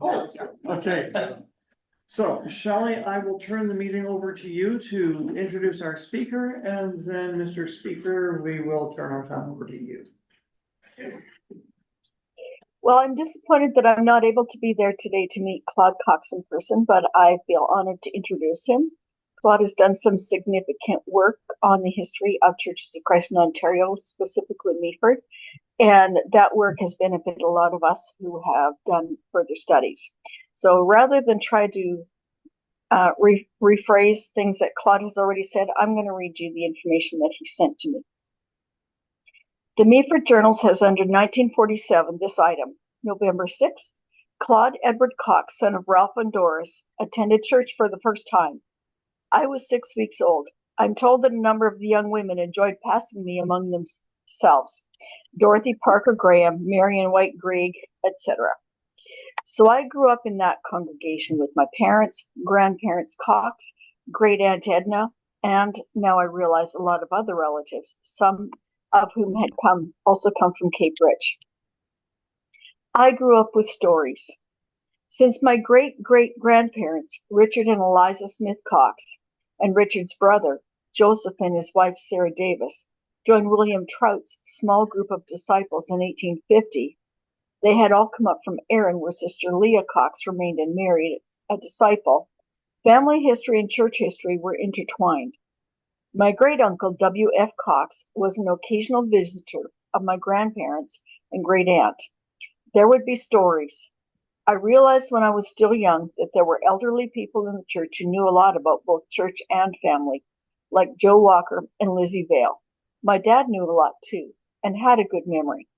Okay, so Shelley, I will turn the meeting over to you to introduce our speaker, and then Mr. Speaker, we will turn our time over to you. Well, I'm disappointed that I'm not able to be there today to meet Claude Cox in person, but I feel honored to introduce him. Claude has done some significant work on the history of Churches of Christ in Ontario, specifically Meaford, and that work has benefited a lot of us who have done further studies. So rather than try to rephrase things that Claude has already said, I'm going to read you the information that he sent to me. The Meaford Journals has under 1947 this item: November 6th, Claude Edward Cox, son of Ralph and Doris, attended church for the first time. I was 6 weeks old. I'm told that a number of the young women enjoyed passing me among themselves: Dorothy Parker Graham, Marion White Grieg, etc. So I grew up in that congregation with my parents, grandparents Cox, great aunt Edna, and now I realize a lot of other relatives, some of whom had also come from Cape Rich. I grew up with stories. Since my great-great-grandparents, Richard and Eliza Smith Cox, and Richard's brother, Joseph and his wife Sarah Davis, joined William Trout's small group of disciples in 1850, they had all come up from Erin, where Sister Leah Cox remained and married a disciple. Family history and church history were intertwined. My great-uncle, W.F. Cox, was an occasional visitor of my grandparents and great-aunt. There would be stories. I realized when I was still young that there were elderly people in the church who knew a lot about both church and family, like Joe Walker and Lizzie Vale. My dad knew a lot too, and had a good memory.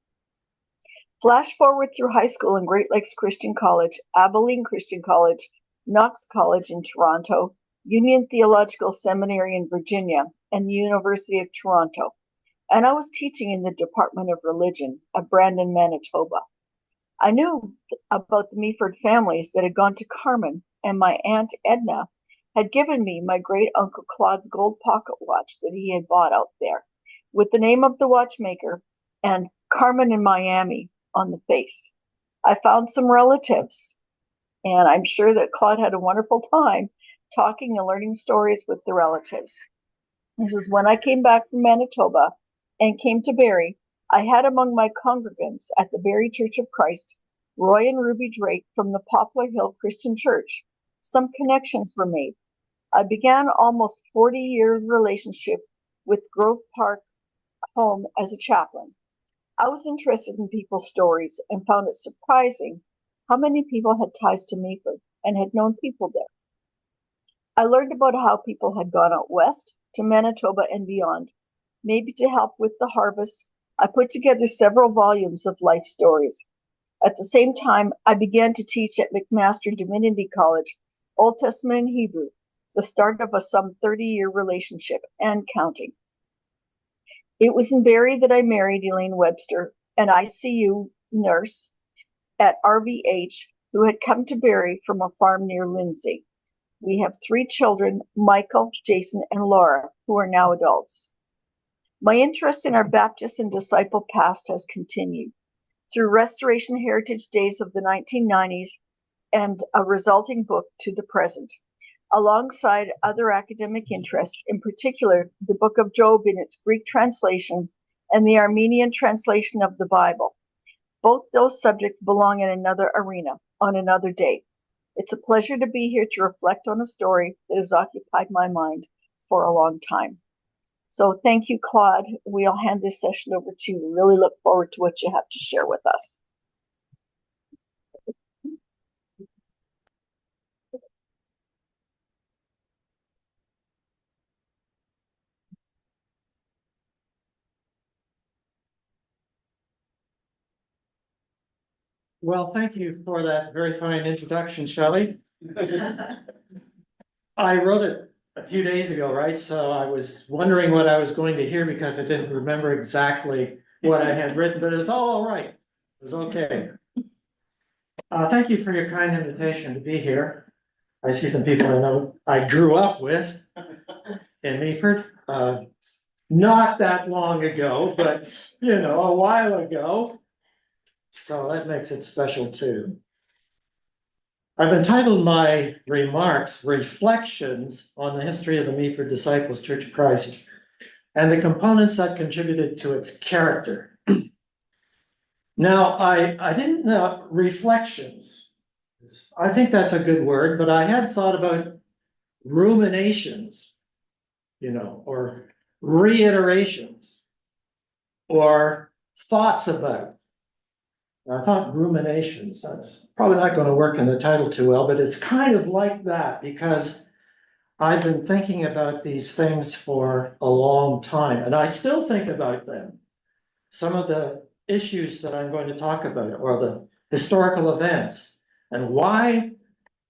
Flash forward through high school in Great Lakes Christian College, Abilene Christian College, Knox College in Toronto, Union Theological Seminary in Virginia, and the University of Toronto. And I was teaching in the Department of Religion at Brandon, Manitoba. I knew about the Meaford families that had gone to Carmen, and my Aunt Edna had given me my great-uncle Claude's gold pocket watch that he had bought out there, with the name of the watchmaker and Carmen in Miami on the face. I found some relatives, and I'm sure that Claude had a wonderful time talking and learning stories with the relatives. This is when I came back from Manitoba and came to Barrie. I had among my congregants at the Barrie Church of Christ, Roy and Ruby Drake from the Poplar Hill Christian Church. Some connections were made. I began almost 40-year relationship with Grove Park Home as a chaplain. I was interested in people's stories and found it surprising how many people had ties to Meaford and had known people there. I learned about how people had gone out west to Manitoba and beyond, maybe to help with the harvest. I put together several volumes of life stories. At the same time, I began to teach at McMaster Divinity College, Old Testament and Hebrew, the start of a some 30-year relationship and counting. It was in Barrie that I married Elaine Webster, an ICU nurse at RVH who had come to Barrie from a farm near Lindsay. We have 3 children, Michael, Jason, and Laura, who are now adults. My interest in our Baptist and disciple past has continued through Restoration Heritage Days of the 1990s and a resulting book to the present, alongside other academic interests, in particular the Book of Job in its Greek translation and the Armenian translation of the Bible. Both those subjects belong in another arena, on another day. It's a pleasure to be here to reflect on a story that has occupied my mind for a long time. So thank you, Claude. We'll hand this session over to you. We really look forward to what you have to share with us. Well, thank you for that very fine introduction, Shelley. I wrote it a few days ago, right? So I was wondering what I was going to hear because I didn't remember exactly what I had written, but it was all right. It was okay. Thank you for your kind invitation to be here. I see some people I know I grew up with in Meaford. Not that long ago, but a while ago. So that makes it special too. I've entitled my remarks Reflections on the History of the Meaford Disciples Church of Christ and the components that contributed to its character. Now, I didn't know reflections. I think that's a good word, but I had thought about ruminations, or reiterations or thoughts about. I thought ruminations, that's probably not going to work in the title too well, but it's kind of like that because I've been thinking about these things for a long time and I still think about them. Some of the issues that I'm going to talk about or the historical events and why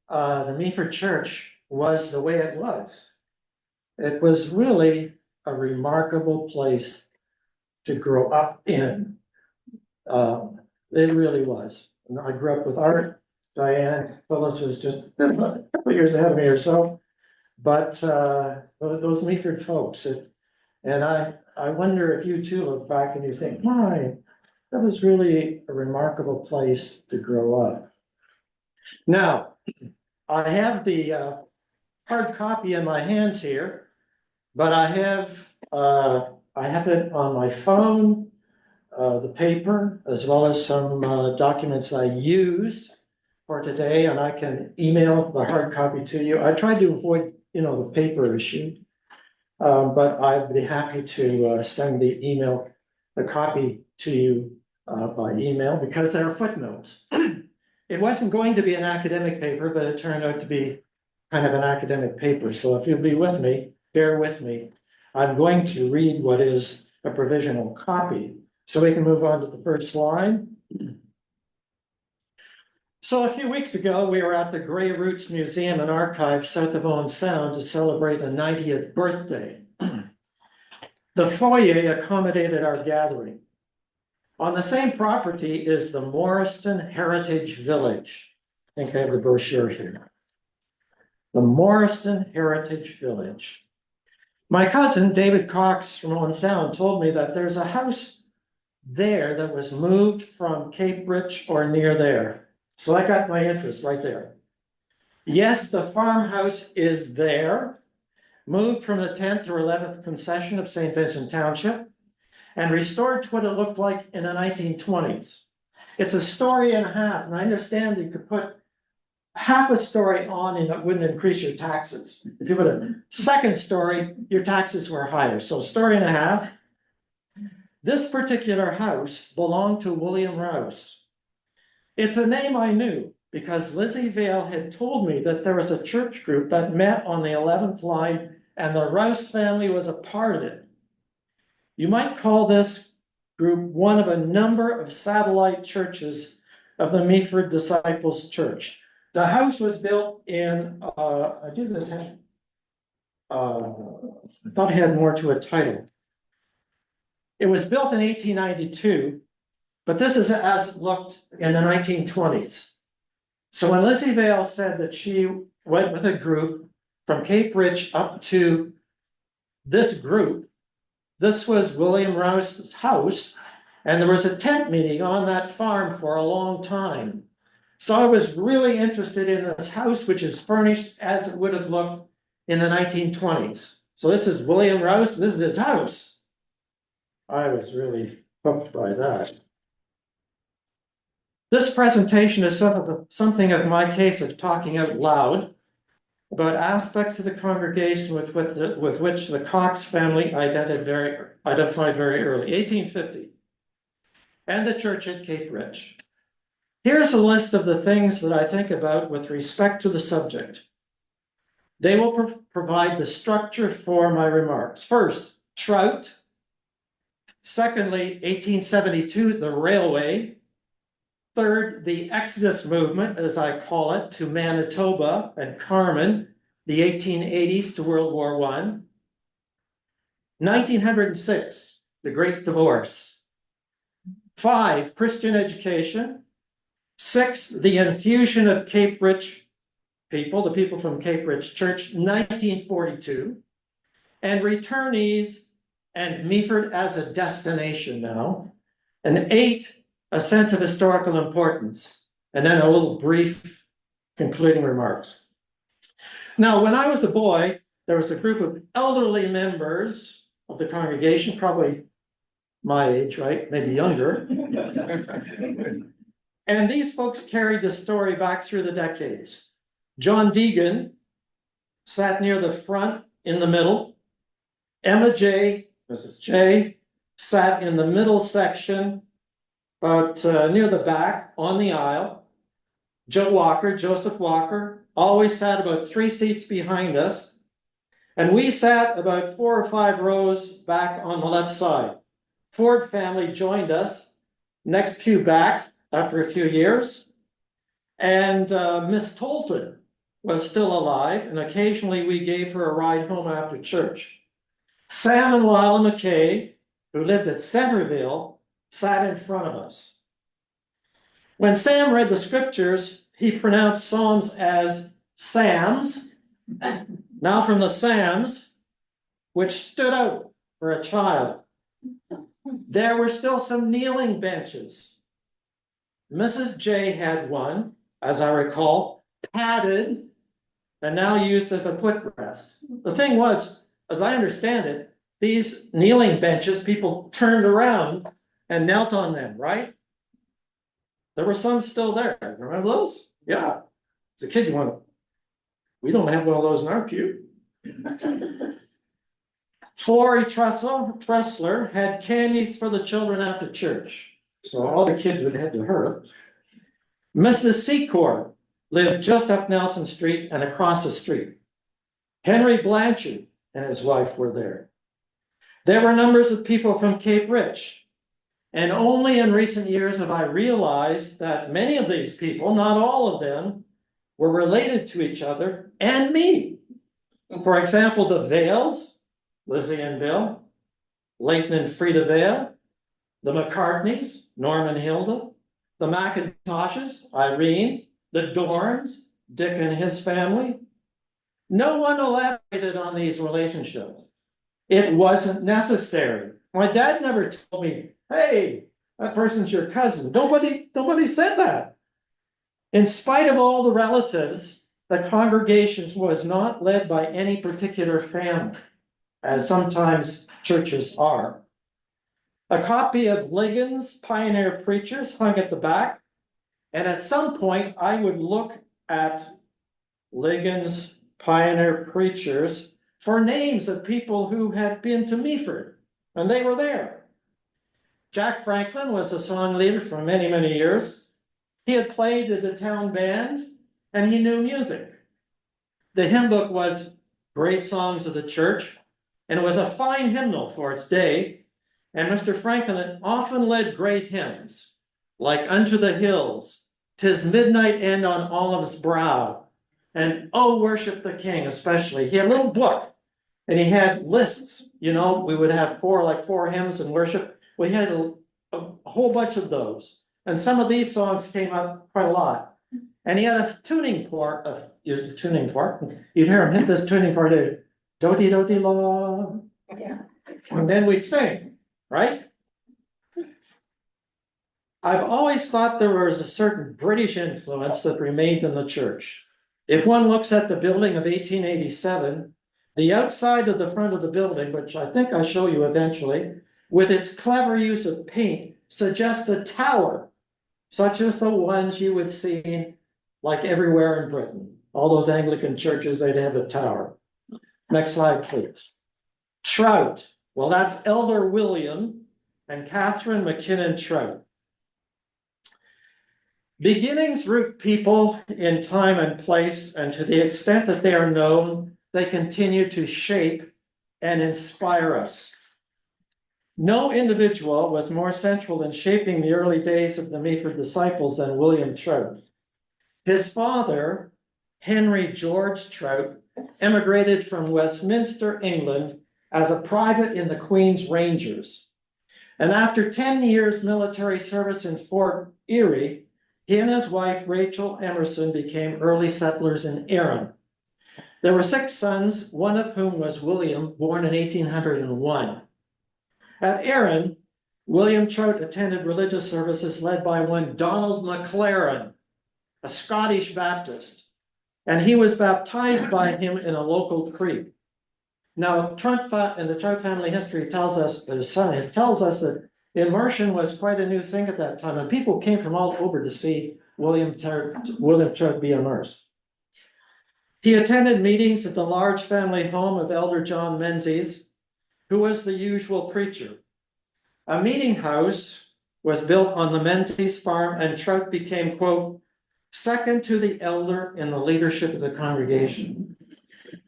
the Meaford Church was the way it was. It was really a remarkable place to grow up in. It really was. And I grew up with Art. Diane Phyllis was just a couple of years ahead of me or so. But those Meaford folks, and I wonder if you too look back and you think, my, that was really a remarkable place to grow up. Now, I have the hard copy in my hands here, but I have it on my phone, the paper, as well as some documents I used for today, and I can email the hard copy to you. I tried to avoid, the paper issue, but I'd be happy to send the copy to you by email because there are footnotes. It wasn't going to be an academic paper, but it turned out to be kind of an academic paper. So if you'll be with me, bear with me. I'm going to read what is a provisional copy. So we can move on to the first slide. So a few weeks ago, we were at the Grey Roots Museum and Archive south of Owen Sound to celebrate a 90th birthday. The foyer accommodated our gathering. On the same property is the Morriston Heritage Village. I think I have the brochure here. The Morriston Heritage Village. My cousin, David Cox from Owen Sound, told me that there's a house there that was moved from Cape Rich or near there. So I got my interest right there. Yes, the farmhouse is there, moved from the 10th or 11th concession of St. Vincent Township and restored to what it looked like in the 1920s. It's a story and a half, and I understand you could put half a story on and it wouldn't increase your taxes. If you put a second story, your taxes were higher. So story and a half. This particular house belonged to William Rouse. It's a name I knew because Lizzie Vale had told me that there was a church group that met on the 11th line and the Rouse family was a part of it. You might call this group one of a number of satellite churches of the Meaford Disciples Church. The house was built in, I thought it had more to a title. It was built in 1892, but this is as it looked in the 1920s. So when Lizzie Vale said that she went with a group from Cape Rich up to this group, this was William Rouse's house, and there was a tent meeting on that farm for a long time. So I was really interested in this house, which is furnished as it would have looked in the 1920s. So this is William Rouse, this is his house. I was really hooked by that. This presentation is something of my case of talking out loud about aspects of the congregation with which the Cox family identified very early, 1850, and the church at Cape Rich. Here's a list of the things that I think about with respect to the subject. They will provide the structure for my remarks. First, trout. Secondly, 1872, the railway. Third, the Exodus movement, as I call it, to Manitoba and Carmen, the 1880s to World War I. 1906, the Great Divorce. 5, Christian education. 6, the infusion of Cape Rich people, the people from Cape Rich Church, 1942. And returnees and Meaford as a destination now. And 8, a sense of historical importance. And then a little brief concluding remarks. Now, when I was a boy, there was a group of elderly members of the congregation, probably my age, right? Maybe younger. And these folks carried the story back through the decades. John Deegan sat near the front in the middle. Emma J, Mrs. J, sat in the middle section, about near the back on the aisle. Joe Walker, Joseph Walker, always sat about 3 seats behind us. And we sat about 4 or 5 rows back on the left side. Ford family joined us, next pew back after a few years. And Miss Tolton was still alive, and occasionally we gave her a ride home after church. Sam and Lila McKay, who lived at Centerville, sat in front of us. When Sam read the scriptures, he pronounced Psalms as Psalms. Now from the Psalms, which stood out for a child. There were still some kneeling benches. Mrs. J had one, as I recall, padded and now used as a footrest. The thing was, as I understand it, these kneeling benches, people turned around and knelt on them, right? There were some still there. Remember those? Yeah. As a kid, we don't have one of those in our pew. Florrie Tressler had candies for the children after church. So all the kids would head to her. Mrs. Secor lived just up Nelson Street and across the street. Henry Blanchard and his wife were there. There were numbers of people from Cape Rich. And only in recent years have I realized that many of these people, not all of them, were related to each other and me. For example, the Vales, Lizzie and Bill, Leighton and Frida Vale, the McCartneys, Norm and Hilda, the McIntoshes, Irene, the Dorns, Dick and his family. No one elaborated on these relationships. It wasn't necessary. My dad never told me, hey, that person's your cousin. Nobody said that. In spite of all the relatives, the congregation was not led by any particular family, as sometimes churches are. A copy of Ligon's Pioneer Preachers hung at the back, and at some point I would look at Ligon's Pioneer Preachers for names of people who had been to Meaford, and they were there. Jack Franklin was a song leader for many, many years. He had played in the town band, and he knew music. The hymn book was Great Songs of the Church, and it was a fine hymnal for its day. And Mr. Franklin often led great hymns, like Unto the Hills, 'Tis Midnight End on Olive's Brow, and Oh, Worship the King, especially. He had a little book, and he had lists. You know, we would have four hymns in worship. We had a whole bunch of those. And some of these songs came up quite a lot. And he had a tuning fork, used a tuning fork. You'd hear him hit this tuning fork, do-de-do-de-la. Yeah. And then we'd sing, right? I've always thought there was a certain British influence that remained in the church. If one looks at the building of 1887, the outside of the front of the building, which I think I'll show you eventually, with its clever use of paint, suggests a tower, such as the ones you would see like everywhere in Britain. All those Anglican churches, they'd have a tower. Next slide, please. Trout. Well, that's Elder William and Catherine McKinnon Trout. Beginnings root people in time and place, and to the extent that they are known, they continue to shape and inspire us. No individual was more central in shaping the early days of the Meaford disciples than William Trout. His father, Henry George Trout, emigrated from Westminster, England, as a private in the Queen's Rangers. And after 10 years military service in Fort Erie, he and his wife, Rachel Emerson, became early settlers in Erin. There were 6 sons, one of whom was William, born in 1801. At Erin, William Trout attended religious services led by one Donald McLaren. a Scottish Baptist, and he was baptized by him in a local creek. Now, Trout and the Trout family history tells us, his son tells us that immersion was quite a new thing at that time, and people came from all over to see William Trout be immersed. He attended meetings at the large family home of Elder John Menzies, who was the usual preacher. A meeting house was built on the Menzies farm, and Trout became, quote, second to the elder in the leadership of the congregation.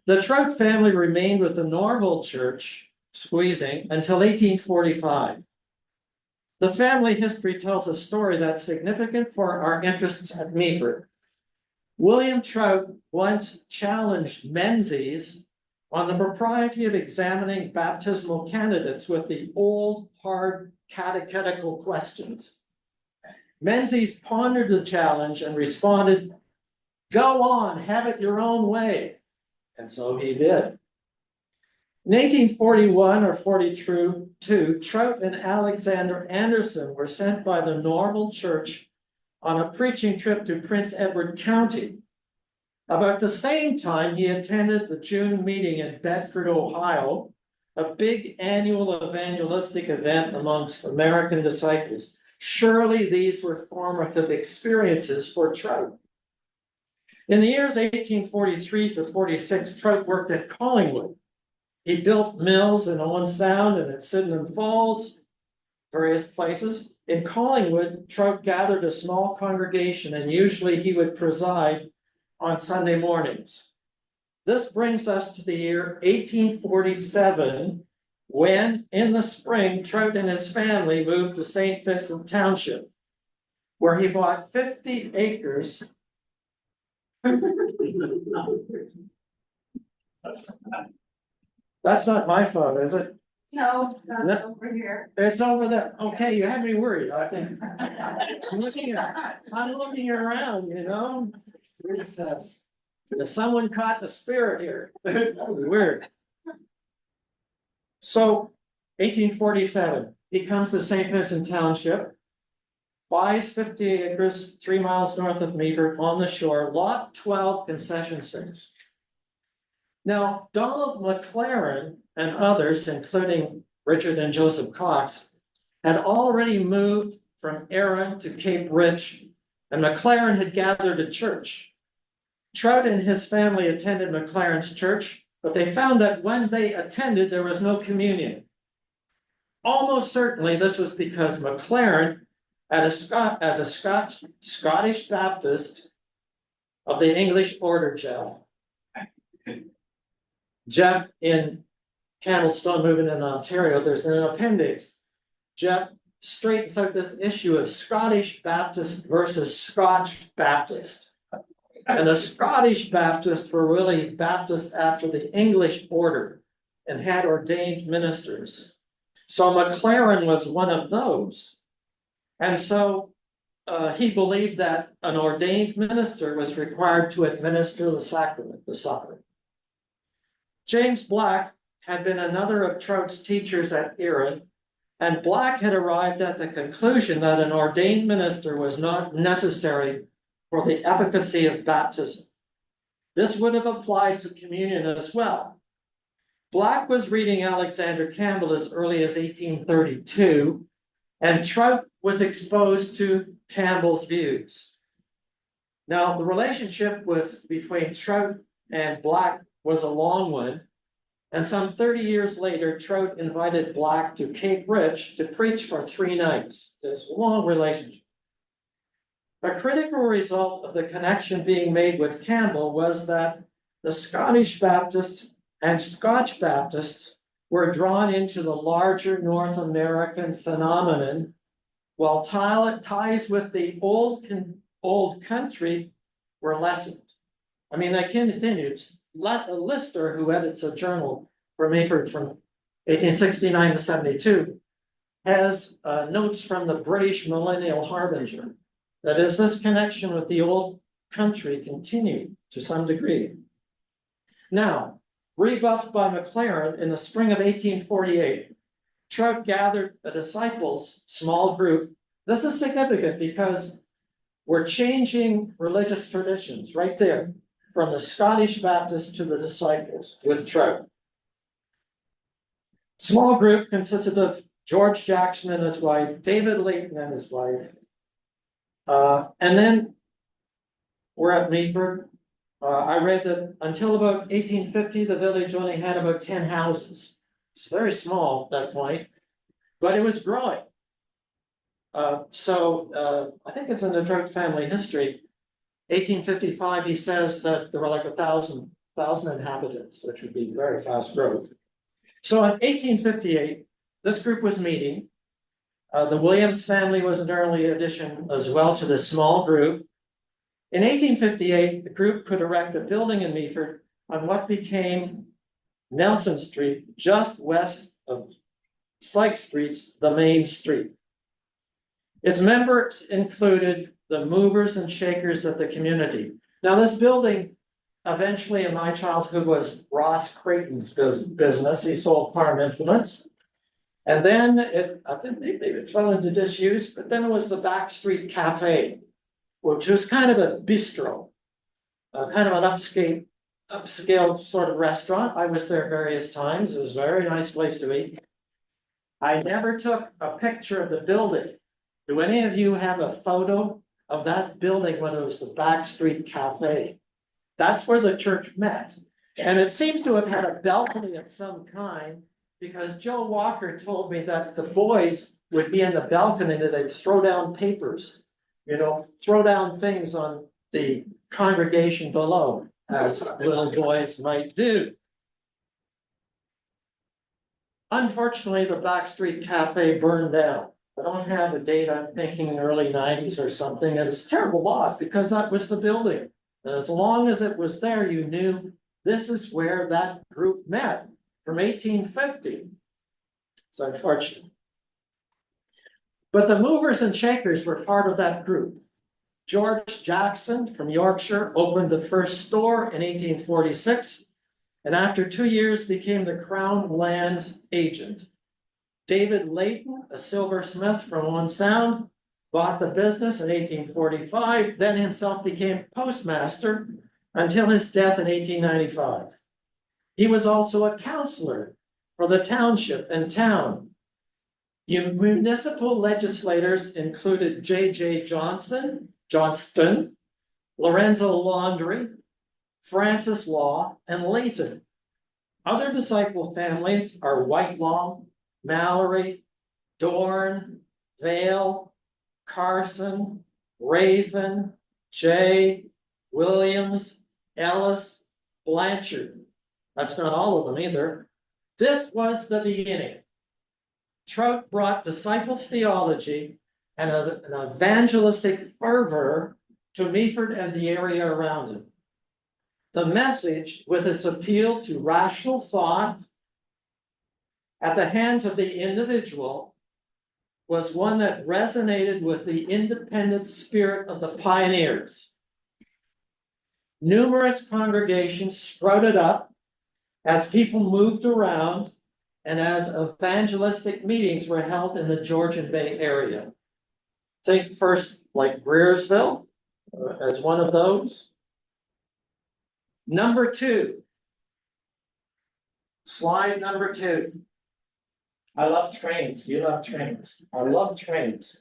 The Trout family remained with the Norval Church, squeezing, until 1845. The family history tells a story that's significant for our interests at Meaford. William Trout once challenged Menzies on the propriety of examining baptismal candidates with the old, hard catechetical questions. Menzies pondered the challenge and responded, "Go on, have it your own way." And so he did. In 1841 or 42, Trout and Alexander Anderson were sent by the Norval Church on a preaching trip to Prince Edward County. About the same time, he attended the June meeting in Bedford, Ohio, a big annual evangelistic event amongst American disciples. Surely these were formative experiences for Trout. In the years 1843 to 46, Trout worked at Collingwood. He built mills in Owen Sound and at Sydenham Falls, various places. In Collingwood, Trout gathered a small congregation, and usually he would preside on Sunday mornings. This brings us to the year 1847, when, in the spring, Trout and his family moved to St. Vincent Township, where he bought 50 acres. That's not my phone, is it? No, that's No. over here. It's over there. Okay, you had me worried, I think. I'm looking around, you know? Someone caught the spirit here. Weird. So, 1847, he comes to St. Vincent Township, buys 50 acres, 3 miles north of Meaford on the shore, lot 12, concession 6. Now, Donald McLaren and others, including Richard and Joseph Cox, had already moved from Erin to Cape Rich, and McLaren had gathered a church. Trout and his family attended McLaren's church, but they found that when they attended, there was no communion. Almost certainly this was because McLaren, as a Scottish Baptist of the English order, Jeff in Candlestone moving in Ontario, there's an appendix. Jeff straightens out this issue of Scottish Baptist versus Scotch Baptist. And the Scottish Baptists were really Baptists after the English order and had ordained ministers. So McLaren was one of those. And so he believed that an ordained minister was required to administer the sacrament, the supper. James Black had been another of Trout's teachers at Erin, and Black had arrived at the conclusion that an ordained minister was not necessary for the efficacy of baptism. This would have applied to communion as well. Black was reading Alexander Campbell as early as 1832, and Trout was exposed to Campbell's views. Now, the relationship between Trout and Black was a long one, and some 30 years later, Trout invited Black to Cape Rich to preach for 3 nights. This long relationship. A critical result of the connection being made with Campbell was that the Scottish Baptists and Scotch Baptists were drawn into the larger North American phenomenon, while ties with the old country were lessened. I mean, I continued. Lister, who edits a journal for Meaford from 1869 to 72, has notes from the British Millennial Harbinger. That is, this connection with the old country continued to some degree. Now, rebuffed by McLaren in the spring of 1848, Trout gathered a disciples' small group. This is significant because were changing religious traditions right there, from the Scottish Baptists to the disciples with Trout. Small group consisted of George Jackson and his wife, David Leighton and his wife. And then we're at Meaford. I read that until about 1850, the village only had about 10 houses. It's very small at that point, but it was growing. I think it's in the Trout family history. 1855, he says that there were like 1,000 inhabitants, which would be very fast growth. So in 1858, this group was meeting. The Williams family was an early addition as well to this small group. In 1858, the group could erect a building in Meaford on what became Nelson Street, just west of Sykes Street's the main street. Its members included the movers and shakers of the community. Now, this building eventually in my childhood was Ross Creighton's business. He sold farm implements. And then I think maybe it fell into disuse, but then it was the Back Street Cafe, which was kind of a bistro, kind of an upscale sort of restaurant. I was there various times. It was a very nice place to eat. I never took a picture of the building. Do any of you have a photo of that building when it was the Back Street Cafe? That's where the church met. And it seems to have had a balcony of some kind, because Joe Walker told me that the boys would be in the balcony and they'd throw down papers, throw down things on the congregation below, as little boys might do. Unfortunately, the Back Street Cafe burned down. I don't have a date, I'm thinking early 90s or something, and it's a terrible loss because that was the building. And as long as it was there, you knew this is where that group met from 1850. It's unfortunate. But the movers and shakers were part of that group. George Jackson from Yorkshire opened the first store in 1846, and after 2 years became the Crown Lands agent. David Leighton, a silversmith from Owen Sound, bought the business in 1845, then himself became postmaster until his death in 1895. He was also a councillor for the township and town. Municipal legislators included J.J. Johnston, Lorenzo Laundry, Francis Law, and Leighton. Other disciple families are Whitelaw, Mallory, Dorn, Vale, Carson, Raven, Jay, Williams, Ellis, Blanchard. That's not all of them either. This was the beginning. Trout brought disciples' theology and an evangelistic fervor to Meaford and the area around it. The message, with its appeal to rational thought at the hands of the individual, was one that resonated with the independent spirit of the pioneers. Numerous congregations sprouted up as people moved around and as evangelistic meetings were held in the Georgian Bay area. Think first like Greersville as one of those. Number 2. Slide number 2. I love trains. You love trains. I love trains.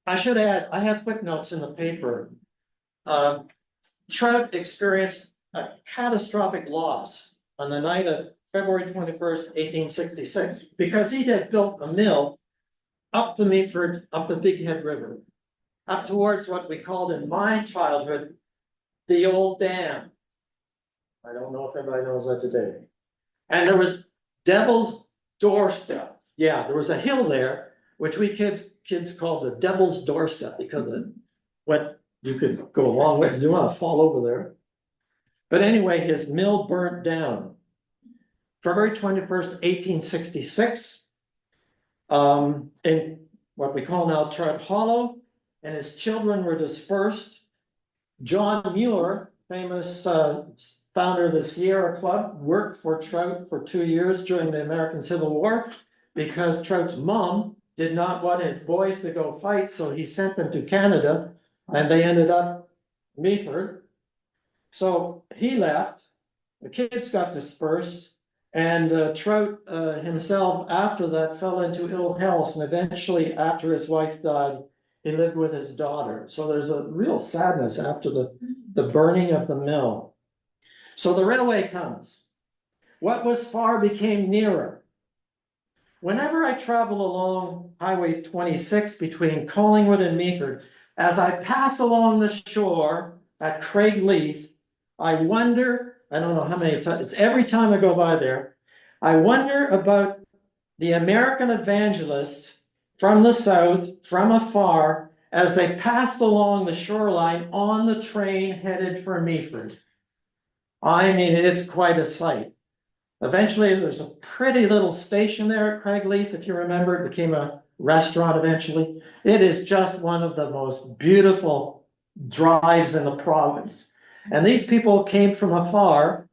I should add, I have footnotes in the paper. Trout experienced a catastrophic loss on the night of February 21st, 1866, because he had built a mill up the Meaford, up the Big Head River, up towards what we called in my childhood the old dam. I don't know if everybody knows that today. And there was Devil's Doorstep. Yeah, there was a hill there, which we kids called the Devil's Doorstep, because it went, you could go a long way. You want to fall over there. But anyway, his mill burnt down. February 21st, 1866, in what we call now Trout Hollow, and his children were dispersed. John Muir, famous founder of the Sierra Club, worked for Trout for 2 years during the American Civil War, because Trout's mom did not want his boys to go fight, so he sent them to Canada, and they ended up Meaford. So he left, the kids got dispersed, and Trout himself after that fell into ill health, and eventually after his wife died, he lived with his daughter. So there's a real sadness after the burning of the mill. So the railway comes. What was far became nearer. Whenever I travel along Highway 26 between Collingwood and Meaford, as I pass along the shore at Craigleith, I wonder, I don't know how many times, it's every time I go by there, I wonder about the American evangelists from the south, from afar, as they passed along the shoreline on the train headed for Meaford. I mean, it's quite a sight. Eventually, there's a pretty little station there at Craigleith, if you remember. It became a restaurant eventually. It is just one of the most beautiful drives in the province. And these people came from afar.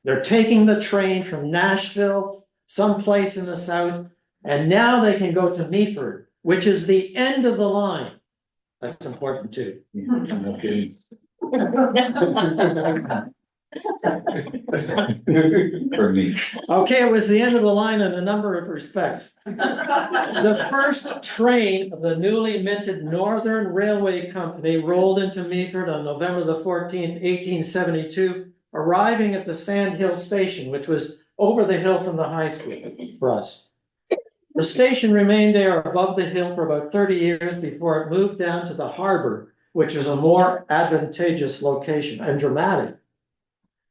They're taking the train from Nashville, someplace in the south, and now they can go to Meaford, which is the end of the line. That's important too. No kidding. For me. Okay, it was the end of the line in a number of respects. The first train of the newly minted Northern Railway Company rolled into Meaford on November the 14th, 1872, arriving at the Sand Hill Station, which was over the hill from the high school for us. The station remained there above the hill for about 30 years before it moved down to the harbor, which is a more advantageous location and dramatic.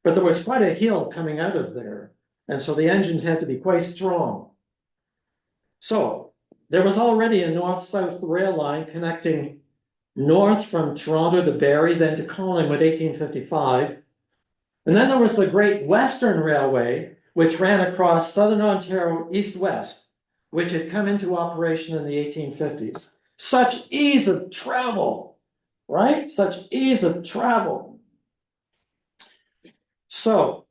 But there was quite a hill coming out of there, and so the engines had to be quite strong. So there was already a north-south rail line connecting north from Toronto to Barrie, then to Collingwood, 1855. And then there was the Great Western Railway, which ran across southern Ontario east-west, which had come into operation in the 1850s. Such ease of travel, right? Such ease of travel. So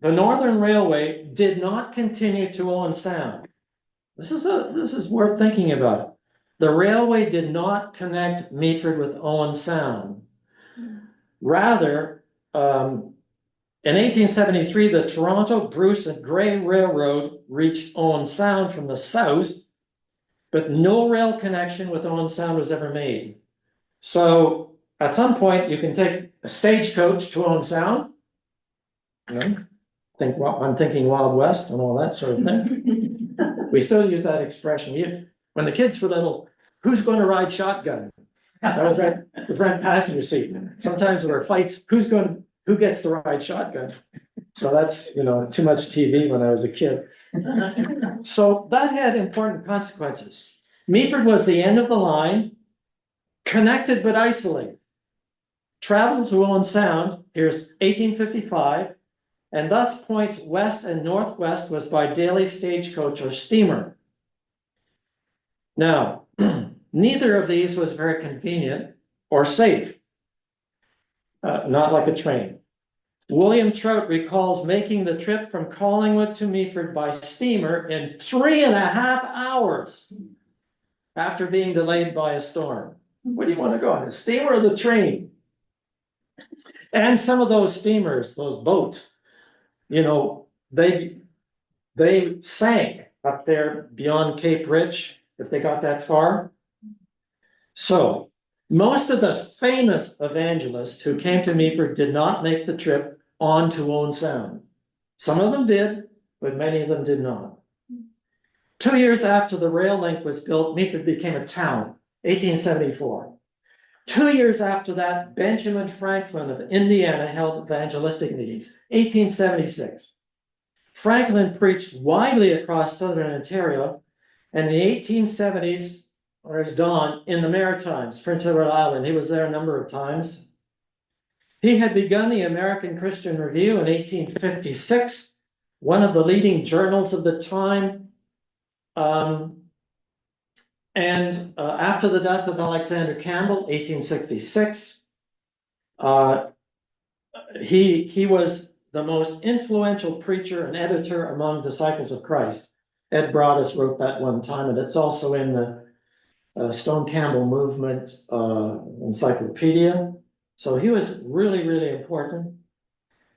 the Northern Railway did not continue to Owen Sound. This is worth thinking about. The railway did not connect Meaford with Owen Sound. Rather, in 1873, the Toronto, Bruce, and Grey Railroad reached Owen Sound from the south, but no rail connection with Owen Sound was ever made. So at some point, you can take a stagecoach to Owen Sound. You know, I'm thinking Wild West and all that sort of thing. We still use that expression. When the kids were little, who's going to ride shotgun? That was right, the front passenger seat. Sometimes there were fights, who gets to ride shotgun? So that's, too much TV when I was a kid. So that had important consequences. Meaford was the end of the line, connected but isolated. Travel to Owen Sound, here's 1855, and thus points west and northwest was by daily stagecoach or steamer. Now, neither of these was very convenient or safe, not like a train. William Trout recalls making the trip from Collingwood to Meaford by steamer in 3.5 hours after being delayed by a storm. Where do you want to go, on the steamer or the train? And some of those steamers, those boats, they sank up there beyond Cape Rich, if they got that far. So most of the famous evangelists who came to Meaford did not make the trip on to Owen Sound. Some of them did, but many of them did not. 2 years after the rail link was built, Meaford became a town, 1874. 2 years after that, Benjamin Franklin of Indiana held evangelistic meetings, 1876. Franklin preached widely across southern Ontario, and in the 1870s, or as Don, in the Maritimes, Prince Edward Island. He was there a number of times. He had begun the American Christian Review in 1856, one of the leading journals of the time. After the death of Alexander Campbell, 1866, he was the most influential preacher and editor among disciples of Christ. Ed Broadus wrote that one time, and it's also in the Stone Campbell Movement Encyclopedia. So he was really, really important.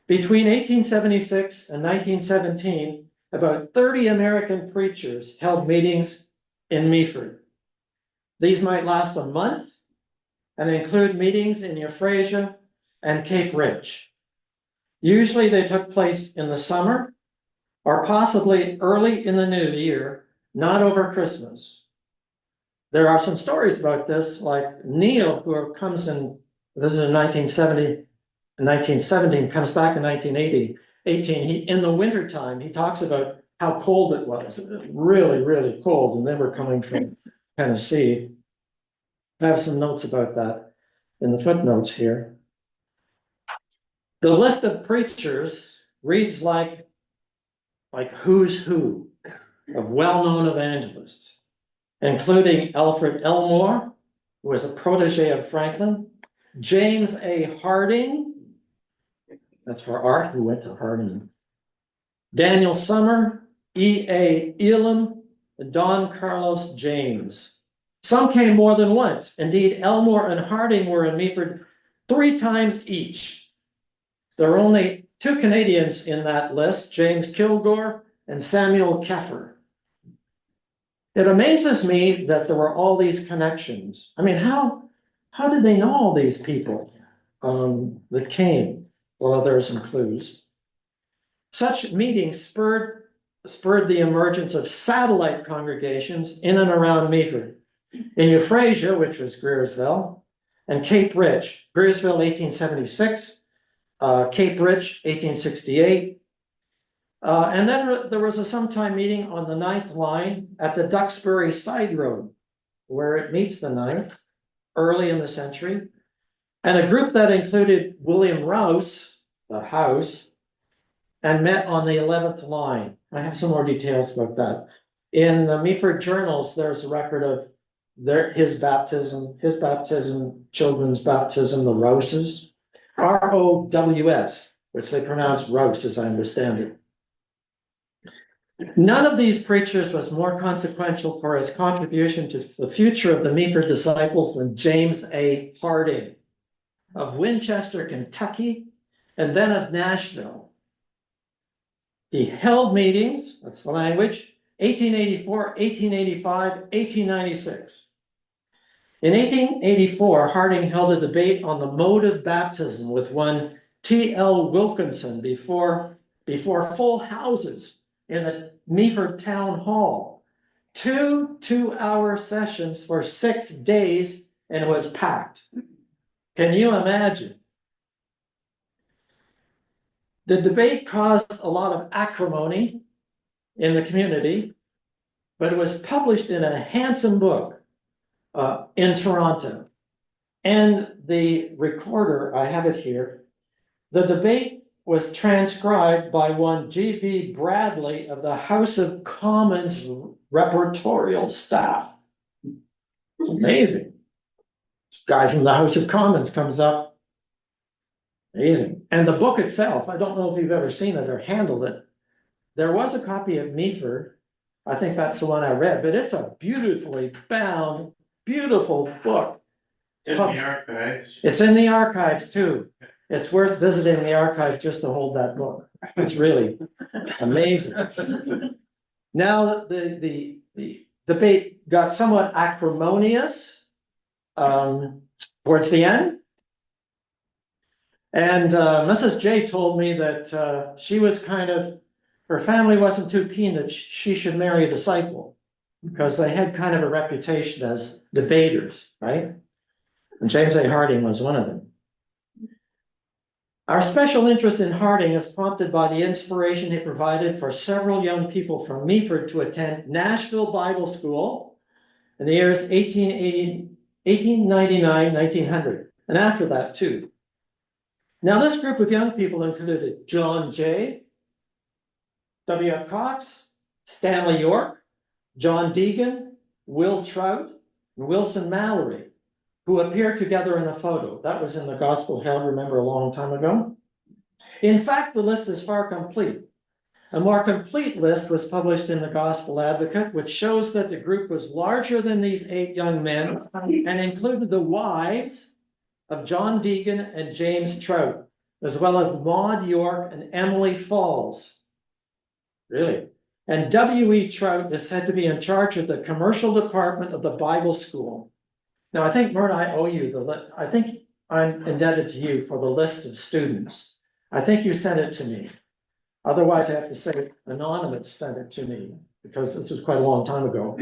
Between 1876 and 1917, about 30 American preachers held meetings in Meaford. These might last a month and include meetings in Euphrasia and Cape Ridge. Usually they took place in the summer or possibly early in the new year, not over Christmas. There are some stories about this, like Neil, who comes in, this is in 1917, comes back in 1918. In the wintertime, he talks about how cold it was, really, really cold, and they were coming from Tennessee. I have some notes about that in the footnotes here. The list of preachers reads like who's who of well-known evangelists, including Alfred Elmore, who was a protege of Franklin, James A. Harding, that's for Art, who went to Harding, Daniel Summer, E.A. Elam, and Don Carlos James. Some came more than once. Indeed, Elmore and Harding were in Meaford 3 times each. There are only 2 Canadians in that list, James Kilgore and Samuel Keffer. It amazes me that there were all these connections. I mean, how did they know all these people that came? Well, there are some clues. Such meetings spurred the emergence of satellite congregations in and around Meaford. In Euphrasia, which was Greersville, and Cape Ridge, Greersville 1876, Cape Ridge 1868. And then there was a sometime meeting on the 9th line at the Duxbury Side Road, where it meets the 9th, early in the century. And a group that included William Rouse, the house, and met on the 11th line. I have some more details about that. In the Meaford journals, there's a record of his baptism, children's baptism, the Rouses, R-O-W-S, which they pronounce Rouse, as I understand it. None of these preachers was more consequential for his contribution to the future of the Meaford disciples than James A. Harding of Winchester, Kentucky, and then of Nashville. He held meetings, that's the language, 1884, 1885, 1896. In 1884, Harding held a debate on the mode of baptism with one T.L. Wilkinson before full houses in the Meaford Town Hall. 2 two-hour sessions for 6 days, and it was packed. Can you imagine? The debate caused a lot of acrimony in the community, but it was published in a handsome book in Toronto. And the recorder, I have it here, the debate was transcribed by one G.B. Bradley of the House of Commons reportorial staff. It's amazing. This guy from the House of Commons comes up. Amazing. And the book itself, I don't know if you've ever seen it or handled it. There was a copy of Meaford. I think that's the one I read, but it's a beautifully bound, beautiful book. In the archives. It's in the archives too. It's worth visiting the archive just to hold that book. It's really amazing. Now the debate got somewhat acrimonious towards the end. And Mrs. J told me that she was her family wasn't too keen that she should marry a disciple because they had kind of a reputation as debaters, right? And James A. Harding was one of them. Our special interest in Harding is prompted by the inspiration he provided for several young people from Meaford to attend Nashville Bible School in the years 1880, 1899, 1900, and after that too. Now, this group of young people included John Jay, W.F. Cox, Stanley York, John Deegan, Will Trout, and Wilson Mallory, who appeared together in a photo. That was in the Gospel Herald, remember, a long time ago. In fact, the list is far complete. A more complete list was published in the Gospel Advocate, which shows that the group was larger than these 8 young men and included the wives of John Deegan and James Trout, as well as Maud York and Emily Falls. Really? And W.E. Trout is said to be in charge of the commercial department of the Bible school. Now, I think, Myrna, I owe you I think I'm indebted to you for the list of students. I think you sent it to me. Otherwise, I have to say Anonymous sent it to me because this was quite a long time ago.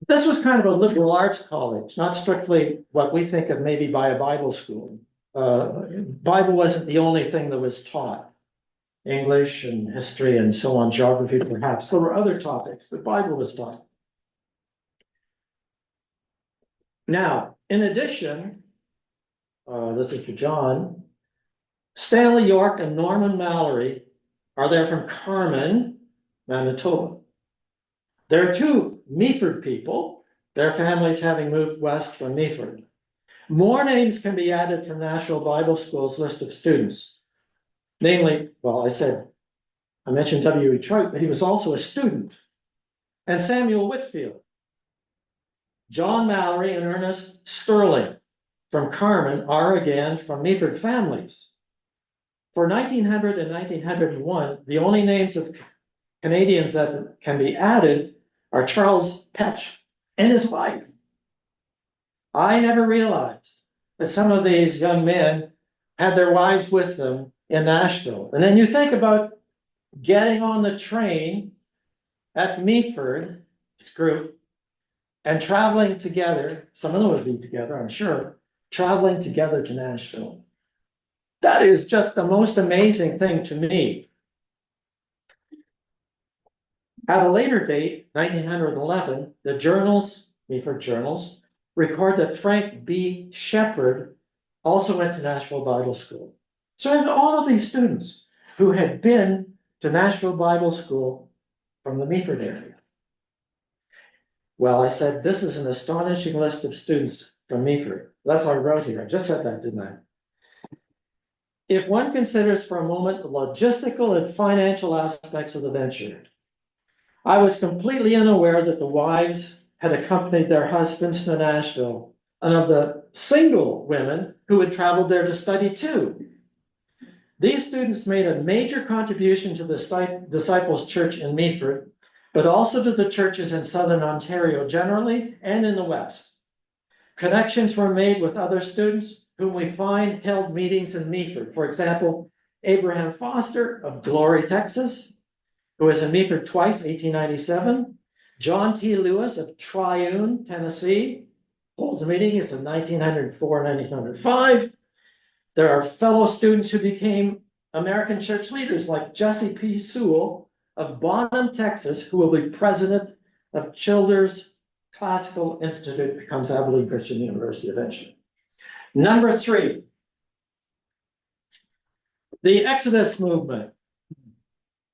This was kind of a liberal arts college, not strictly what we think of maybe by a Bible school. Bible wasn't the only thing that was taught. English and history and so on, geography perhaps. There were other topics, but Bible was taught. Now, in addition, this is for John, Stanley York and Norman Mallory are there from Carmen, Manitoba. There are 2 Meaford people, their families having moved west from Meaford. More names can be added from National Bible School's list of students. Namely, well, I mentioned W.E. Trout, but he was also a student. And Samuel Whitfield, John Mallory and Ernest Sterling from Carmen are again from Meaford families. For 1900 and 1901, the only names of Canadians that can be added are Charles Petch and his wife. I never realized that some of these young men had their wives with them in Nashville. And then you think about getting on the train at Meaford, this group, and traveling together. Some of them would be together, I'm sure, traveling together to Nashville. That is just the most amazing thing to me. At a later date, 1911, the journals, Meaford journals, record that Frank B. Shepherd also went to Nashville Bible School. So I have all of these students who had been to Nashville Bible School from the Meaford area. Well, I said, this is an astonishing list of students from Meaford. That's what I wrote here. I just said that, didn't I? If one considers for a moment the logistical and financial aspects of the venture, I was completely unaware that the wives had accompanied their husbands to Nashville, and of the single women who had traveled there to study too. These students made a major contribution to the Disciples Church in Meaford, but also to the churches in Southern Ontario generally and in the West. Connections were made with other students whom we find held meetings in Meaford. For example, Abraham Foster of Glory, Texas, who was in Meaford twice, 1897. John T. Lewis of Triune, Tennessee, holds meetings in 1904 and 1905. There are fellow students who became American church leaders like Jesse P. Sewell of Bonham, Texas, who will be president of Childers Classical Institute, becomes Abilene Christian University eventually. Number 3, the Exodus movement.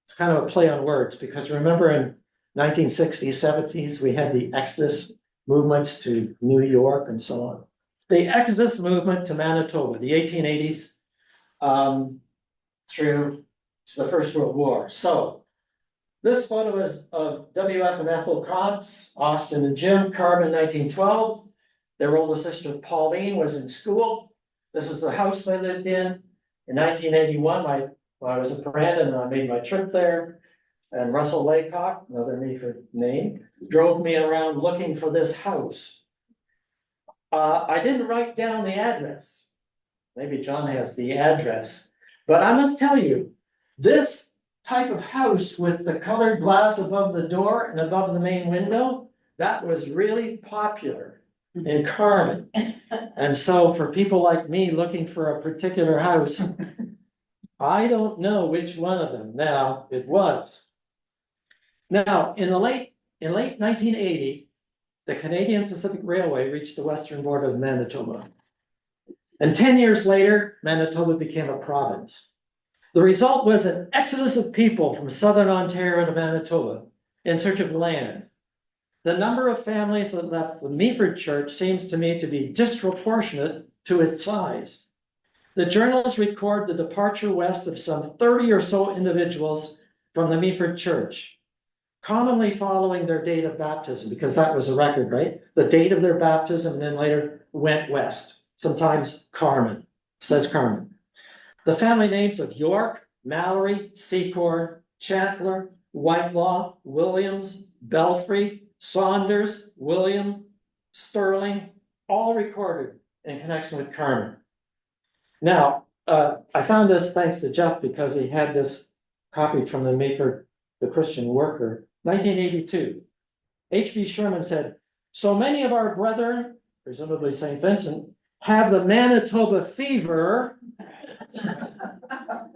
It's kind of a play on words because remember in 1960s, 70s, we had the Exodus movements to New York and so on. The Exodus movement to Manitoba, the 1880s through to the First World War. So this photo is of W.F. and Ethel Cox, Austin and Jim, Carmen, 1912. Their older sister Pauline was in school. This is the house they lived in. In 1981, I was a friend and I made my trip there. And Russell Laycock, another Meaford name, drove me around looking for this house. I didn't write down the address. Maybe John has the address. But I must tell you, this type of house with the colored glass above the door and above the main window, that was really popular in Carmen. And so for people like me looking for a particular house, I don't know which one of them. Now, it was. Now, in late 1980, the Canadian Pacific Railway reached the western border of Manitoba. And 10 years later, Manitoba became a province. The result was an exodus of people from southern Ontario to Manitoba in search of land. The number of families that left the Meaford Church seems to me to be disproportionate to its size. The journals record the departure west of some 30 or so individuals from the Meaford Church, commonly following their date of baptism, because that was a record, right? The date of their baptism, and then later went west, sometimes Carmen, says Carmen. The family names of York, Mallory, Secord, Chandler, Whitelaw, Williams, Belfry, Saunders, William, Sterling, all recorded in connection with Carmen. Now, I found this thanks to Jeff because he had this copied from the Meaford, the Christian Worker, 1982. H.B. Sherman said, so many of our brethren, presumably St. Vincent, have the Manitoba fever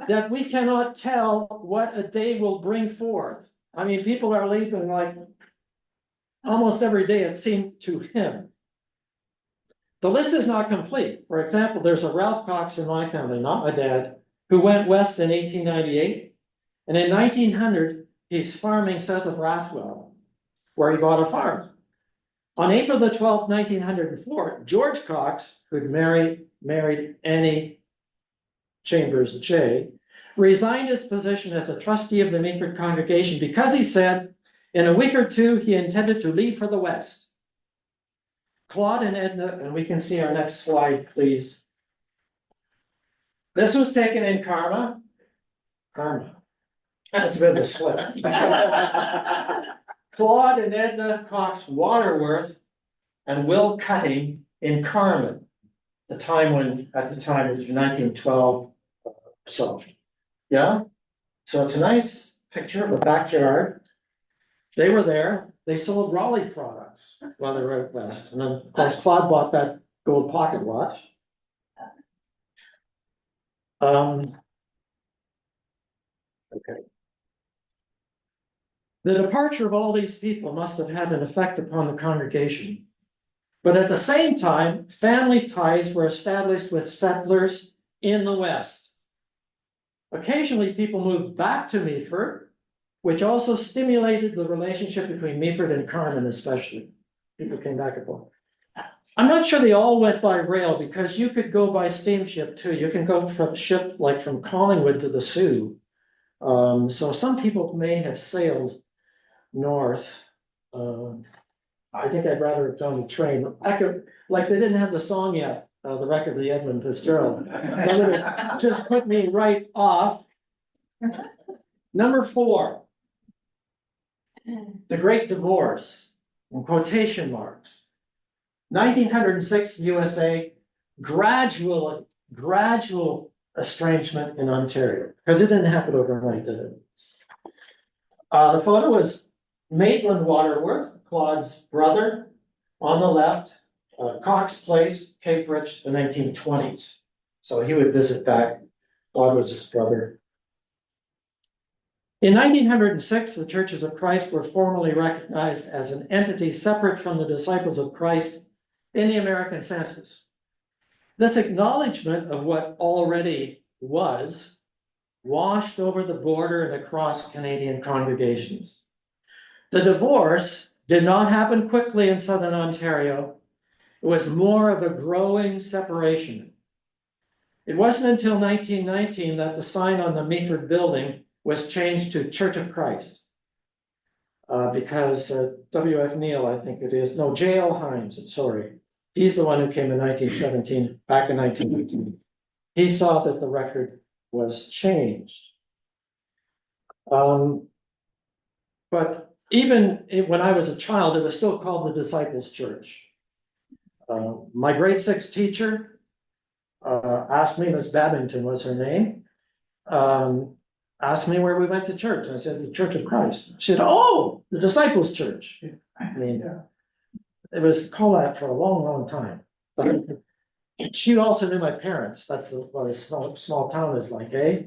that we cannot tell what a day will bring forth. I mean, people are leaving like almost every day, it seemed to him. The list is not complete. For example, there's a Ralph Cox in my family, not my dad, who went west in 1898. And in 1900, he's farming south of Rathwell, where he bought a farm. On April the 12th, 1904, George Cox, who'd married Annie Chambers J., resigned his position as a trustee of the Meaford congregation because he said in a week or two he intended to leave for the West. Claude and Edna, and we can see our next slide, please. This was taken in Karma. That's a bit of a slip. Claude and Edna Cox Waterworth and Will Cutting in Carmen. At the time it was 1912. So, yeah. So it's a nice picture of a backyard. They were there. They sold Raleigh products while they were out west. And then, of course, Claude bought that gold pocket watch. Okay. The departure of all these people must have had an effect upon the congregation. But at the same time, family ties were established with settlers in the West. Occasionally, people moved back to Meaford, which also stimulated the relationship between Meaford and Carmen, especially. People came back and forth. I'm not sure they all went by rail because you could go by steamship too. You can go from ship like from Collingwood to the Sioux. So some people may have sailed north. I think I'd rather have gone to train. Like they didn't have the song yet, the record of the Edmund Fitzgerald. That would have just put me right off. Number 4, the Great Divorce, in quotation marks. 1906 USA, gradual estrangement in Ontario, because it didn't happen overnight, did it? The photo is Maitland Waterworth, Claude's brother, on the left, Cox Place, Cape Rich, the 1920s. So he would visit back. Claude was his brother. In 1906, the Churches of Christ were formally recognized as an entity separate from the Disciples of Christ in the American census. This acknowledgement of what already was washed over the border and across Canadian congregations. The divorce did not happen quickly in Southern Ontario. It was more of a growing separation. It wasn't until 1919 that the sign on the Meaford building was changed to Church of Christ. Because W.F. Neal, I think it is, no, J.L. Hines, I'm sorry. He's the one who came in 1917, back in 1918. He saw that the record was changed. But even when I was a child, it was still called the Disciples Church. My grade 6 teacher asked me, Miss Babington was her name, asked me where we went to church. I said, the Church of Christ. She said, oh, the Disciples Church. I mean, it was called that for a long, long time. She also knew my parents. That's what a small town is like, eh?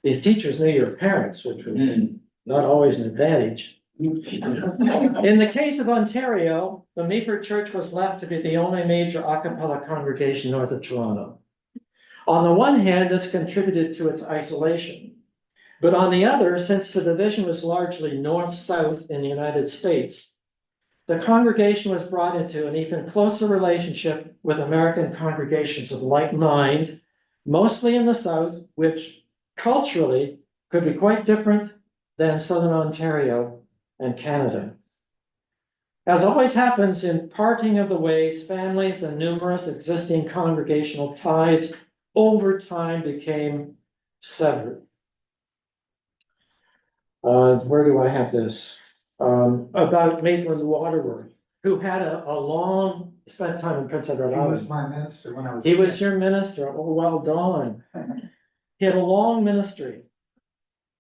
These teachers knew your parents, which was not always an advantage. In the case of Ontario, the Meaford Church was left to be the only major a cappella congregation north of Toronto. On the one hand, this contributed to its isolation. But on the other, since the division was largely north-south in the United States, the congregation was brought into an even closer relationship with American congregations of like mind mostly in the south, which culturally could be quite different than southern Ontario and Canada. As always happens in parting of the ways, families and numerous existing congregational ties over time became severed. Where do I have this? About Maitland Waterworth, who had a long, spent time in Prince Edward He was Island. my minister when I was. He was your minister. Oh, well done. He had a long ministry.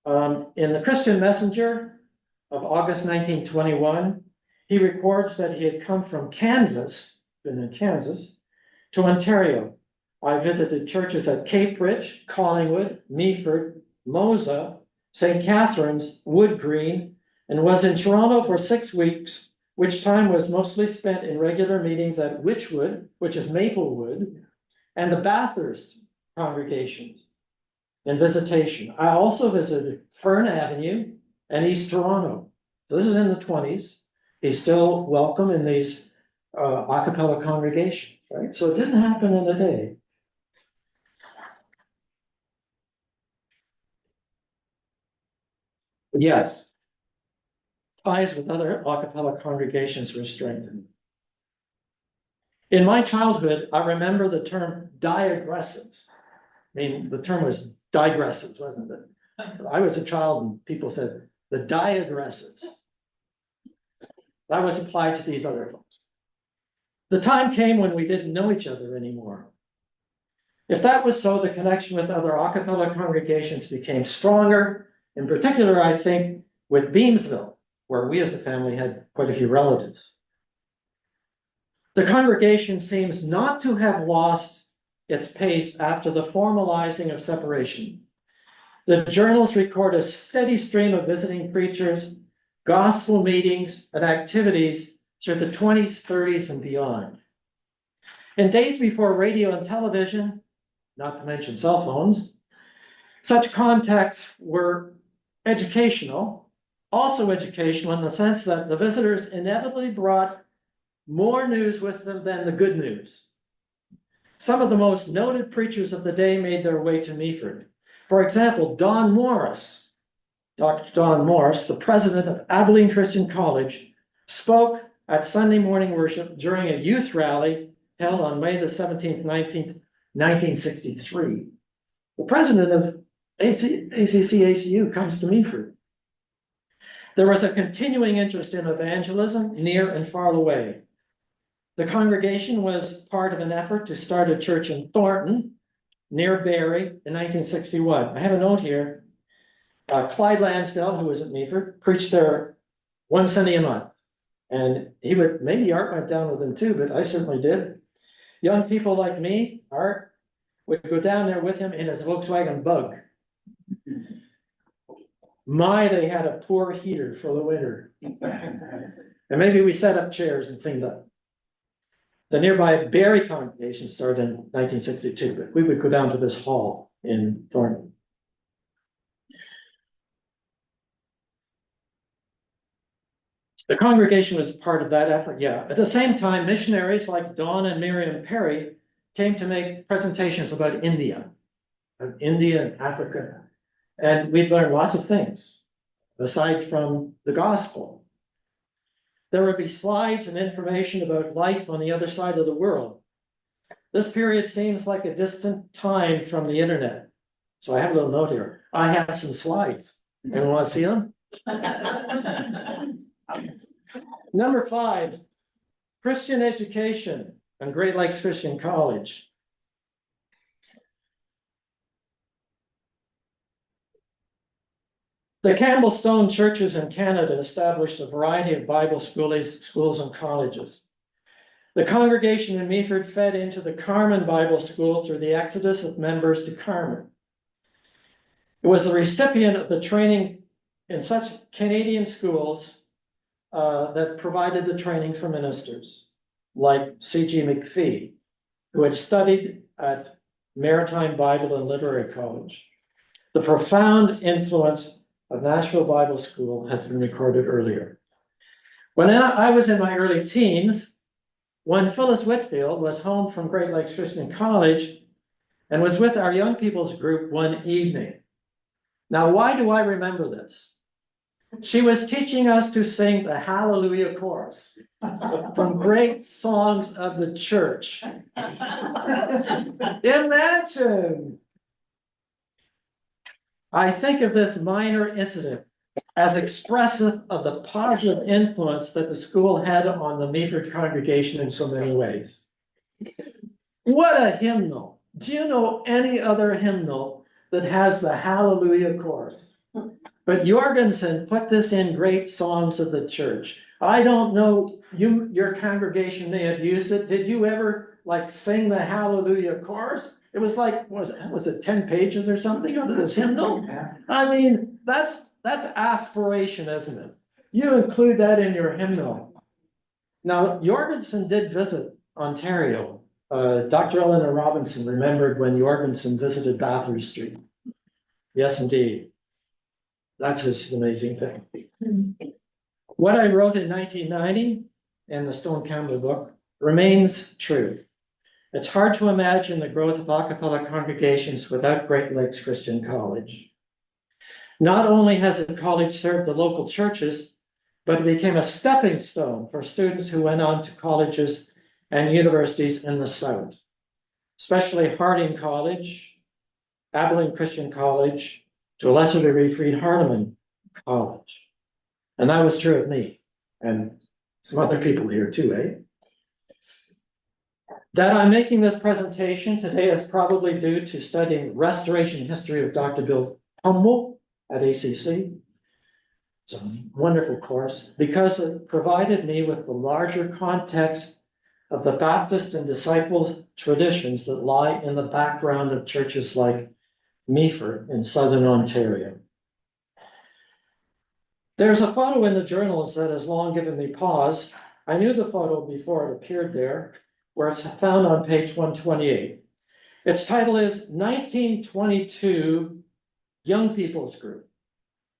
In the Christian Messenger of August 1921, he records that he had come from Kansas, been in Kansas, to Ontario. I visited churches at Cape Ridge, Collingwood, Meaford, Mosa, St. Catharines, Wood Green, and was in Toronto for 6 weeks, which time was mostly spent in regular meetings at Witchwood, which is Maplewood, and the Bathurst congregations in visitation. I also visited Fern Avenue and East Toronto. So this is in the 20s. He's still welcome in these a cappella congregations, right? So it didn't happen in a day. Yes. Ties with other a cappella congregations were strengthened. In my childhood, I remember the term digressives. I mean, the term was digressives, wasn't it? I was a child and people said the digressives. That was applied to these other folks. The time came when we didn't know each other anymore. If that was so, the connection with other a cappella congregations became stronger. In particular, I think, with Beamsville, where we as a family had quite a few relatives. The congregation seems not to have lost its pace after the formalizing of separation. The journals record a steady stream of visiting preachers, gospel meetings, and activities through the 20s, 30s, and beyond. In days before radio and television, not to mention cell phones, such contacts were educational, also educational in the sense that the visitors inevitably brought more news with them than the good news. Some of the most noted preachers of the day made their way to Meaford. For example, Don Morris, Dr. Don Morris, the president of Abilene Christian College, spoke at Sunday morning worship during a youth rally held on May the 17th, 1963. The president of ACC-ACU comes to Meaford. There was a continuing interest in evangelism near and far away. The congregation was part of an effort to start a church in Thornton, near Barrie, in 1961. I have a note here. Clyde Lansdale, who was at Meaford, preached there one Sunday a month. And he would, maybe Art went down with him too, but I certainly did. Young people like me, Art, would go down there with him in his Volkswagen Bug. My, they had a poor heater for the winter. And maybe we set up chairs and cleaned up. The nearby Barrie congregation started in 1962, but we would go down to this hall in Thornton. The congregation was part of that effort, yeah. At the same time, missionaries like Don and Miriam Perry came to make presentations about India and Africa. And we'd learn lots of things, aside from the gospel. There would be slides and information about life on the other side of the world. This period seems like a distant time from the internet. So I have a little note here. I have some slides. Anyone want to see them? Number 5, Christian education and Great Lakes Christian College. The Campbell Stone churches in Canada established a variety of Bible schools and colleges. The congregation in Meaford fed into the Carmen Bible School through the exodus of members to Carmen. It was the recipient of the training in such Canadian schools that provided the training for ministers, like C.G. McPhee, who had studied at Maritime Bible and Literary College. The profound influence of Nashville Bible School has been recorded earlier. When I was in my early teens, when Phyllis Whitfield was home from Great Lakes Christian College, and was with our young people's group one evening. Now, why do I remember this? She was teaching us to sing the Hallelujah chorus from great songs of the church. Imagine! I think of this minor incident as expressive of the positive influence that the school had on the Meaford congregation in so many ways. What a hymnal! Do you know any other hymnal that has the Hallelujah chorus? But Jorgensen put this in great songs of the church. I don't know, your congregation may have used it. Did you ever like sing the Hallelujah chorus? It was like, was it 10 pages or something under this hymnal? I mean, that's aspiration, isn't it? You include that in your hymnal. Now, Jorgensen did visit Ontario. Dr. Eleanor Robinson remembered when Jorgensen visited Bathory Street. Yes, indeed. That's just an amazing thing. What I wrote in 1990 in the Stone Campbell book remains true. It's hard to imagine the growth of a cappella congregations without Great Lakes Christian College. Not only has the college served the local churches, but it became a stepping stone for students who went on to colleges and universities in the South, especially Harding College, Abilene Christian College, to a lesser degree, Freed Hardeman College. And that was true of me and some other people here too, eh? That I'm making this presentation today is probably due to studying restoration history with Dr. Bill Humble at ACC. It's a wonderful course because it provided me with the larger context of the Baptist and disciple traditions that lie in the background of churches like Meaford in Southern Ontario. There's a photo in the journals that has long given me pause. I knew the photo before it appeared there, where it's found on page 128. Its title is 1922 Young People's Group.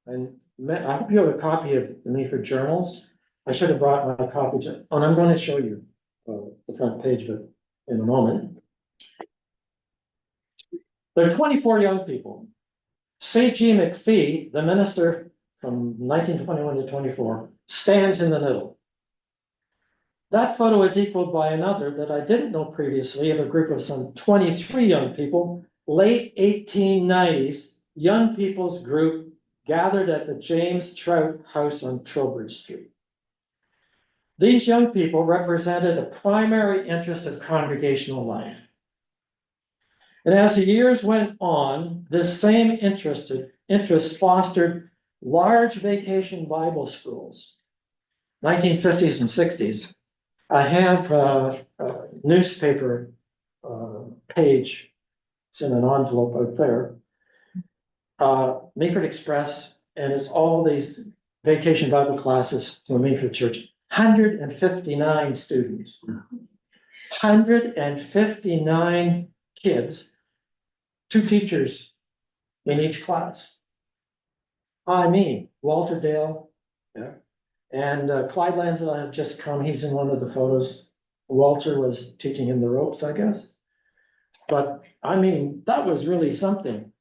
And I hope you have a copy of the Meaford journals. I should have brought my copy and I'm going to show you the front page of it in a moment. There are 24 young people. C.G. McPhee, the minister from 1921 to 24, stands in the middle. That photo is equaled by another that I didn't know previously of a group of some 23 young people, late 1890s, young people's group gathered at the James Trout House on Trowbridge Street. These young people represented a primary interest of congregational life. And as the years went on, this same interest fostered large vacation Bible schools, 1950s and 60s. I have a newspaper page, it's in an envelope out there, Meaford Express, and it's all these vacation Bible classes from the Meaford Church. 159 students, 159 kids, 2 teachers in each class. I mean, Walter Dale, yeah, and Clyde Lansdale had just come. He's in one of the photos. Walter was teaching him the ropes, I guess. But I mean, that was really something.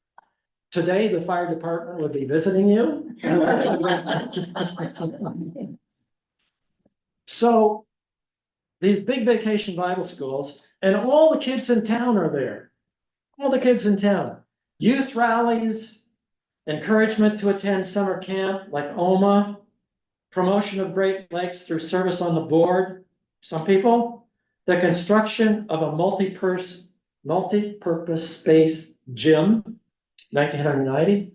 Today, the fire department would be visiting you. So these big vacation Bible schools, and all the kids in town are there. All the kids in town. Youth rallies, encouragement to attend summer camp like OMA, promotion of Great Lakes through service on the board. Some people, the construction of a multi-purpose space gym, 1990,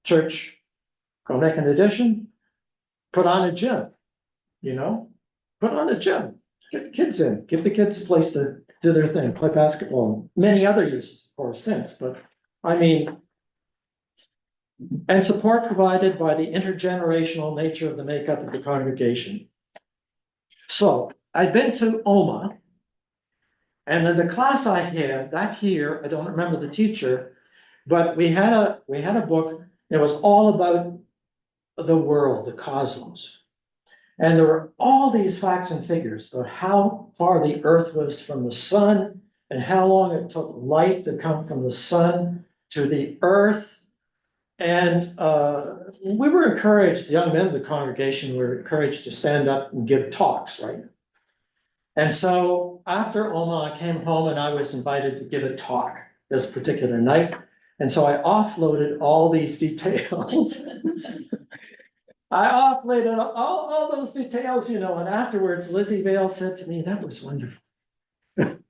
church, go make an addition, put on a gym, put on a gym, get the kids in, give the kids a place to do their thing, play basketball, many other uses, of course, since, but I mean, and support provided by the intergenerational nature of the makeup of the congregation. So I'd been to OMA, and in the class I had that year, I don't remember the teacher, but we had a book. It was all about the world, the cosmos. And there were all these facts and figures about how far the earth was from the sun and how long it took light to come from the sun to the earth. And we were encouraged, young men of the congregation were encouraged to stand up and give talks, right? And so after Oma, I came home and I was invited to give a talk this particular night. And so I offloaded all these details. I offloaded all those details, and afterwards Lizzie Vale said to me, "That was wonderful."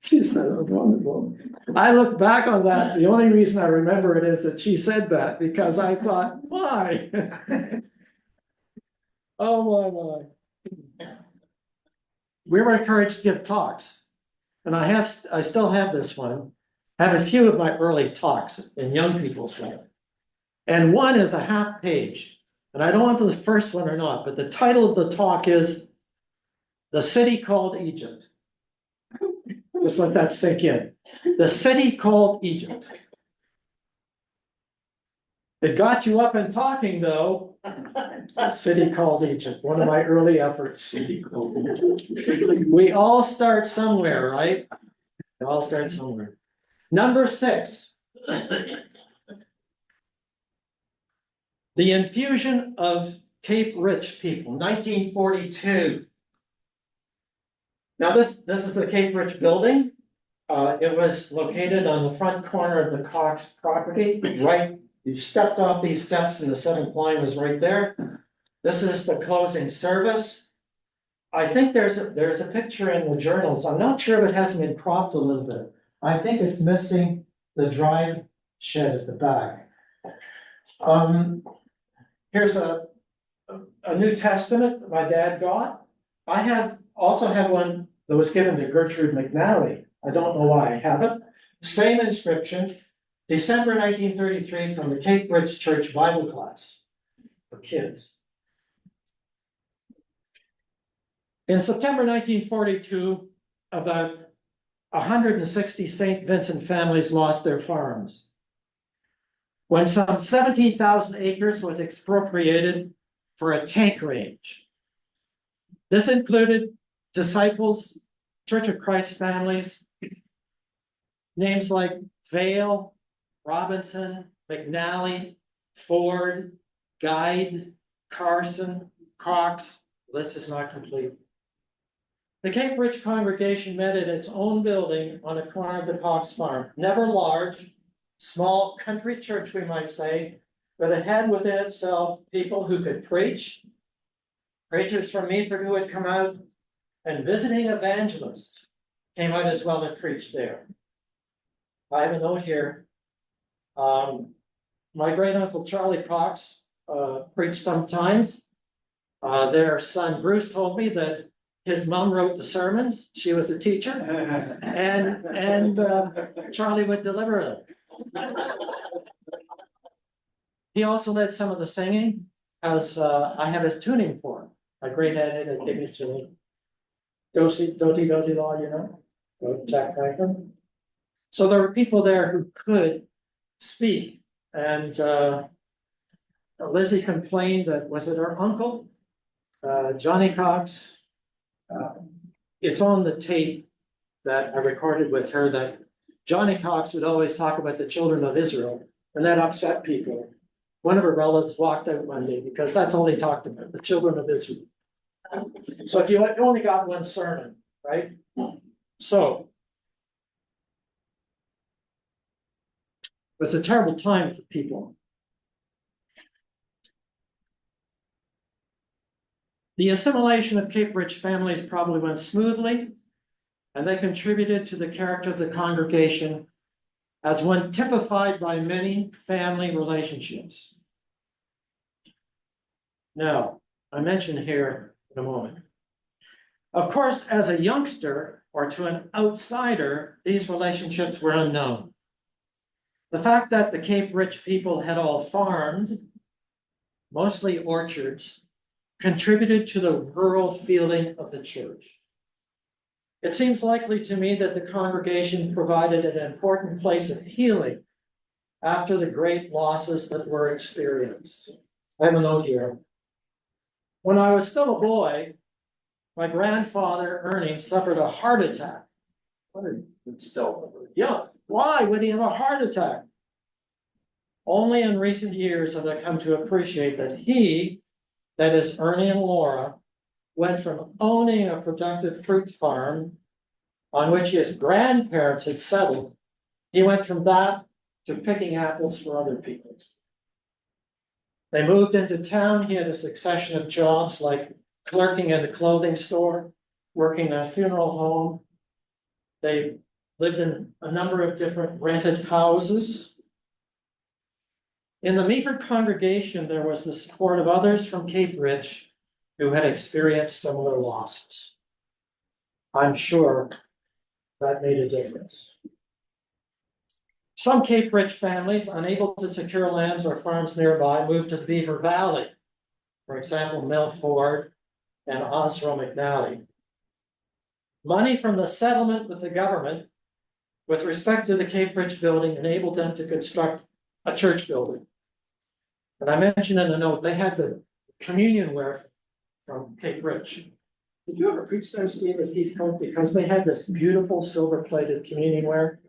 She said, "It was wonderful." I look back on that. The only reason I remember it is that she said that, because I thought, why? Oh my. We were encouraged to give talks, and I still have this one. I have a few of my early talks in young people's room, and one is a half page, and I don't know if it's the first one or not, but the title of the talk is "The City Called Egypt." Just let that sink in. The city called Egypt. It got you up and talking, though. The city called Egypt, one of my early efforts. We all start somewhere, right? We all start somewhere. Number 6. The infusion of Cape Rich people, 1942. Now this is the Cape Rich building. It was located on the front corner of the Cox property, right? You stepped off these steps and the 7th line was right there. This is the closing service. I think there's a picture in the journals. I'm not sure if it hasn't been cropped a little bit. I think it's missing the drive shed at the back. Here's a New Testament that my dad got. I also have one that was given to Gertrude McNally. I don't know why I have it. Same inscription, December 1933, from the Cape Rich Church Bible class for kids. In September 1942, about 160 St. Vincent families lost their farms, when some 17,000 acres was expropriated for a tank range. This included Disciples, Church of Christ families, names like Vale, Robinson, McNally, Ford, Guide, Carson, Cox. List is not complete. The Cape Rich congregation met in its own building on a corner of the Cox farm. Never large, small country church, we might say, but it had within itself people who could preach, preachers from Meaford who had come out, and visiting evangelists came out as well and preached there. I have a note here. My great uncle Charlie Cox preached sometimes. Their son Bruce told me that his mom wrote the sermons. She was a teacher, and Charlie would deliver them. He also led some of the singing, because I have his tuning fork. My great head had given it to me. Doti law, Jack Franklin. So there were people there who could speak, and Lizzie complained that, was it her uncle, Johnny Cox? It's on the tape that I recorded with her that Johnny Cox would always talk about the children of Israel, and that upset people. One of her relatives walked out one day because that's all he talked about, the children of Israel. So if you only got one sermon, right? So it was a terrible time for people. The assimilation of Cape Rich families probably went smoothly, and they contributed to the character of the congregation as one typified by many family relationships. Now, I mention here in a moment. Of course, as a youngster or to an outsider, these relationships were unknown. The fact that the Cape Rich people had all farmed, mostly orchards, contributed to the rural feeling of the church. It seems likely to me that the congregation provided an important place of healing after the great losses that were experienced. I have a note here. When I was still a boy, my grandfather, Ernie, suffered a heart attack. What a It's still young. Why would he have a heart attack? Only in recent years have I come to appreciate that he, that is Ernie and Laura, went from owning a productive fruit farm on which his grandparents had settled. He went from that to picking apples for other people. They moved into town. He had a succession of jobs like clerking in a clothing store, working in a funeral home. They lived in a number of different rented houses. In the Meaford congregation, there was the support of others from Cape Ridge who had experienced similar losses. I'm sure that made a difference. Some Cape Ridge families, unable to secure lands or farms nearby, moved to the Beaver Valley. For example, Meaford and Osro McNally. Money from the settlement with the government with respect to the Cape Ridge building enabled them to construct a church building. And I mentioned in the note, they had the communion ware from Cape Ridge. Did you ever preach there, Steve, at Heathcote? Because they had this beautiful silver-plated communion ware,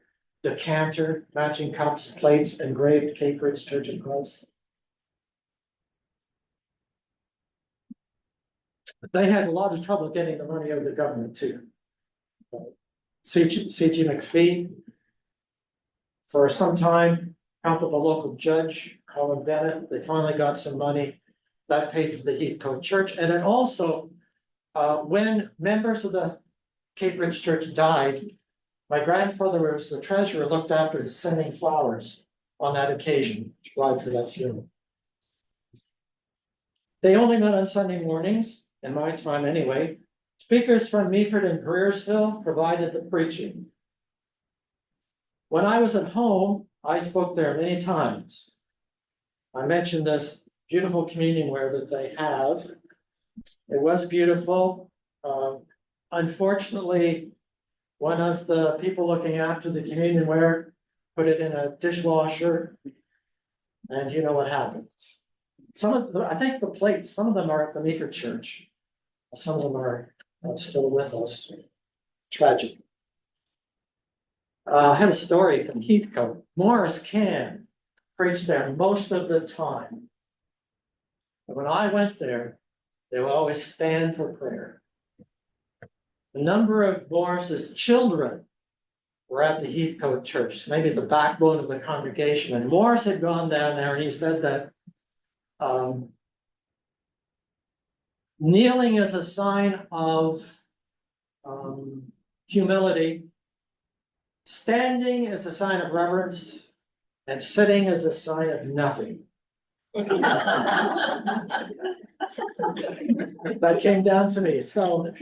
decanter, matching cups, plates, engraved Cape Ridge Church of Christ. But they had a lot of trouble getting the money out of the government too. C.G. McPhee, for some time, help with a local judge, Colin Bennett, they finally got some money. That paid for the Heathcote Church. And then also, when members of the Cape Ridge Church died, my grandfather was the treasurer, looked after sending flowers on that occasion to provide for that funeral. They only met on Sunday mornings, in my time anyway. Speakers from Meaford and Greersville provided the preaching. When I was at home, I spoke there many times. I mentioned this beautiful communion ware that they have. It was beautiful. Unfortunately, one of the people looking after the communion ware put it in a dishwasher, and you know what happens. Some of the, I think the plates, some of them are at the Meaford Church. Some of them are still with us. Tragic. I had a story from Heathcote. Morris Can preached there most of the time. And when I went there, they would always stand for prayer. A number of Morris's children were at the Heathcote Church, maybe the backbone of the congregation. And Morris had gone down there and he said that kneeling is a sign of humility, standing is a sign of reverence, and sitting is a sign of nothing. That came down to me. So